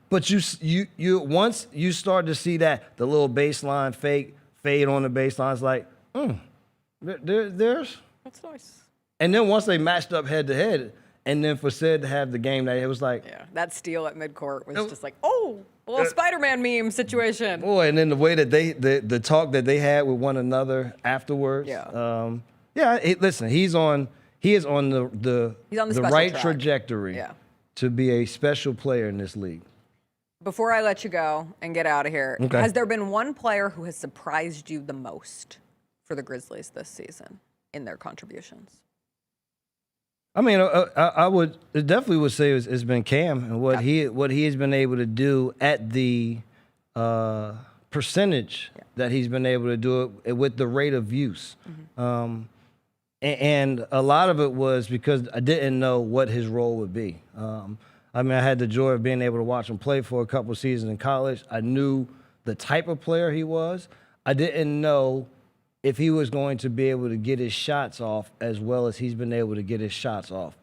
But you once you start to see that, the little baseline fade on the baseline, it's like, there's. That's nice. And then once they matched up head to head, and then for Sid to have the game that it was like. Yeah, that steal at midcourt was just like, a little Spider-Man meme situation. Boy, and then the way that the talk that they had with one another afterwards. Yeah. Listen, he is on the right track. trajectory to be a special player in this league. Before I let you go and get out of here, has there been one player who has surprised you the most for the Grizzlies this season in their contributions? I mean, I would definitely would say it's been Cam and what he has been able to do at the percentage that he's been able to do it with the rate of use. And a lot of it was because I didn't know what his role would be. I mean, I had the joy of being able to watch him play for a couple of seasons in college. I knew the type of player he was. I didn't know if he was going to be able to get his shots off as well as he's been able to get his shots off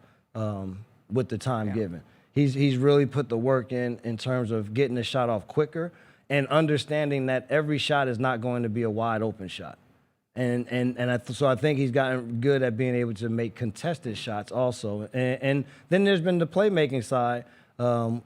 with the time given. He's really put the work in terms of getting the shot off quicker and understanding that every shot is not going to be a wide open shot. So I think he's gotten good at being able to make contested shots also. And then there's been the playmaking side,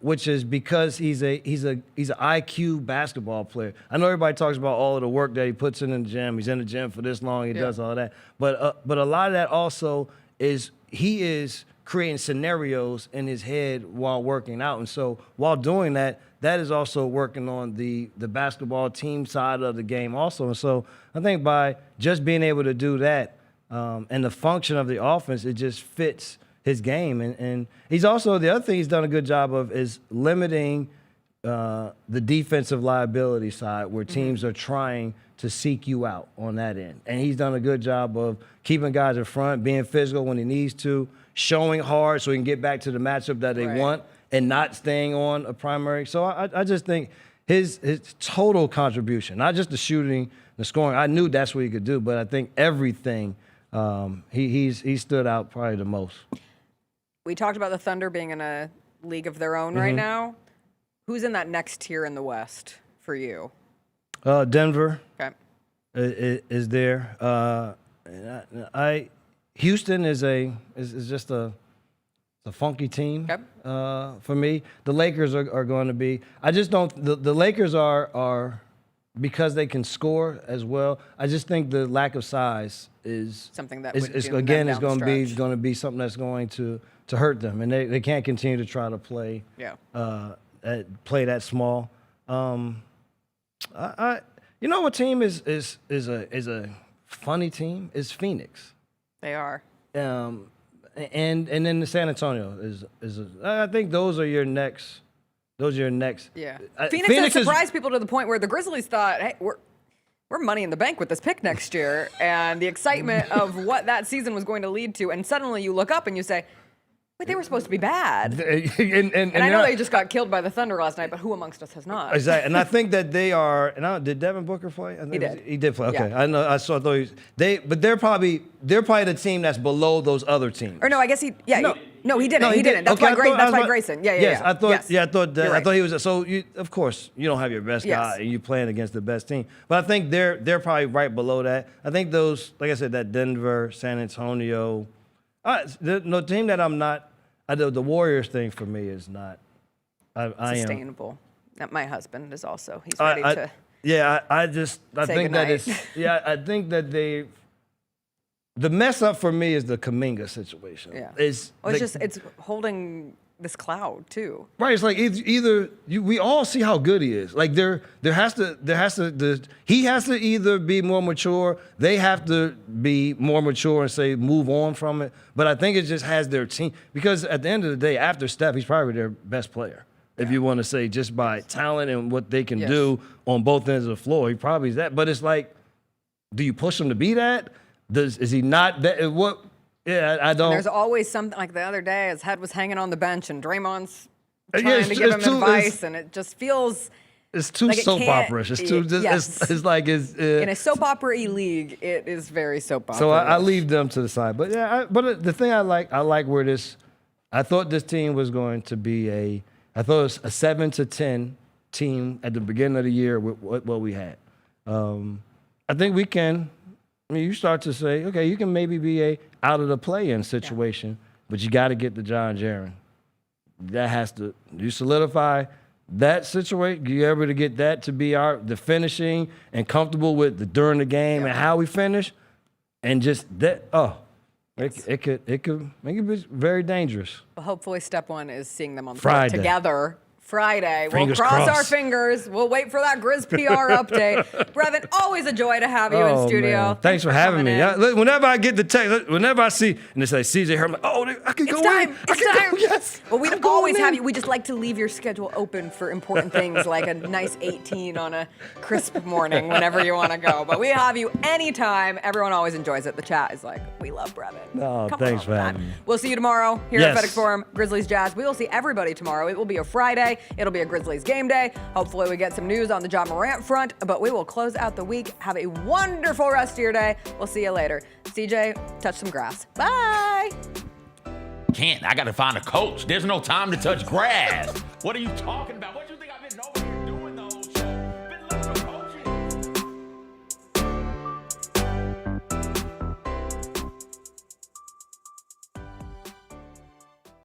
which is because he's an IQ basketball player. I know everybody talks about all of the work that he puts in the gym. He's in the gym for this long. He does all that. But a lot of that also is he is creating scenarios in his head while working out. And so while doing that, that is also working on the basketball team side of the game also. And so I think by just being able to do that and the function of the offense, it just fits his game. And he's also, the other thing he's done a good job of is limiting the defensive liability side where teams are trying to seek you out on that end. And he's done a good job of keeping guys in front, being physical when he needs to, showing hard so he can get back to the matchup that they want and not staying on a primary. So I just think his total contribution, not just the shooting, the scoring, I knew that's what he could do, but I think everything, he stood out probably the most. We talked about the Thunder being in a league of their own right now. Who's in that next tier in the West for you? Denver is there. Houston is just a funky team for me. The Lakers are going to be. I just don't. The Lakers are because they can score as well. I just think the lack of size is something that is going to be something that's going to hurt them, and they can't continue to try to play play that small. You know what team is a funny team is Phoenix. They are. And then the San Antonio is I think those are your next. Yeah. Phoenix has surprised people to the point where the Grizzlies thought, hey, we're money in the bank with this pick next year, and the excitement of what that season was going to lead to, and suddenly you look up and you say, wait, they were supposed to be bad. And I know they just got killed by the Thunder last night, but who amongst us has not? Exactly. And I think that they are. And did Devin Booker play? He did. He did play. Okay. Yeah. I know. I saw. But they're probably the team that's below those other teams. Or no, I guess he. Yeah. No, he didn't. No, he didn't. That's why Grayson. Yeah. Yes, yeah. I thought. Yes. Yeah, I thought. Right. I thought he was. So of course you don't have your best guy, and you playing against the best team. But I think they're probably right below that. I think those, like I said, that Denver, San Antonio, the team that I'm not. The Warriors thing for me is not sustainable. My husband is also. He's ready to. Yeah, I think that it's. Yeah, I think that they. The mess up for me is the Kuminga situation. Yeah. It's holding this cloud too. Right. It's like we all see how good he is. Like he has to either be more mature. They have to be more mature and say move on from it. But I think it just has their team, because at the end of the day, after Steph, he's probably their best player. If you want to say just by talent and what they can do on both ends of the floor, he probably is that. But it's like, do you push him to be that? Is he not that? What? Yeah, I don't. And there's always something, like the other day, his head was hanging on the bench and Draymond's trying to give him advice, and it just feels It's too Like, it soap can't- opera-ish. It's too. yes. It's like it's. In a soap opera-y league, it is very soap opera. So I leave them to the side. But yeah, but the thing I like where this. I thought this team was going to be I thought it was a 7-10 team at the beginning of the year with what we had. I think we can. I mean, you start to say, okay, you can maybe be a out of the play-in situation, but you got to get the John Jaren. That has to. You solidify that situation. You able to get that to be the finishing and comfortable with the during the game and how we finish, and just that. Oh. It could make it very dangerous. Well, hopefully step one is seeing them on the Friday. court together. Friday. Fingers We'll cross our crossed. fingers. We'll wait for that Grizz PR update. Brevin, always a joy to have you in studio. Man. Thanks for having me. coming in. Yeah, whenever I get the text, whenever I see, and they say CJ Hurt, I'm like, oh, I can go It's time. in. It's time. Go, yes. Well, we I'm always going have in. you. We just like to leave your schedule open for important things like a nice 18 on a crisp morning whenever you want to go. But we have you anytime. Everyone always enjoys it. The chat is like, we love Brevin. Oh, Come thanks on, for man. having me. We'll see you tomorrow here Yes. at FedEx Forum, Grizzlies Jazz. We will see everybody tomorrow. It will be a Friday. It'll be a Grizzlies game day. Hopefully we get some news on the John Morant front, but we will close out the week. Have a wonderful rest of your day. We'll see you later. CJ, touch some grass. Bye. Can't. I got to find a coach. There's no time to touch grass. What are you talking about?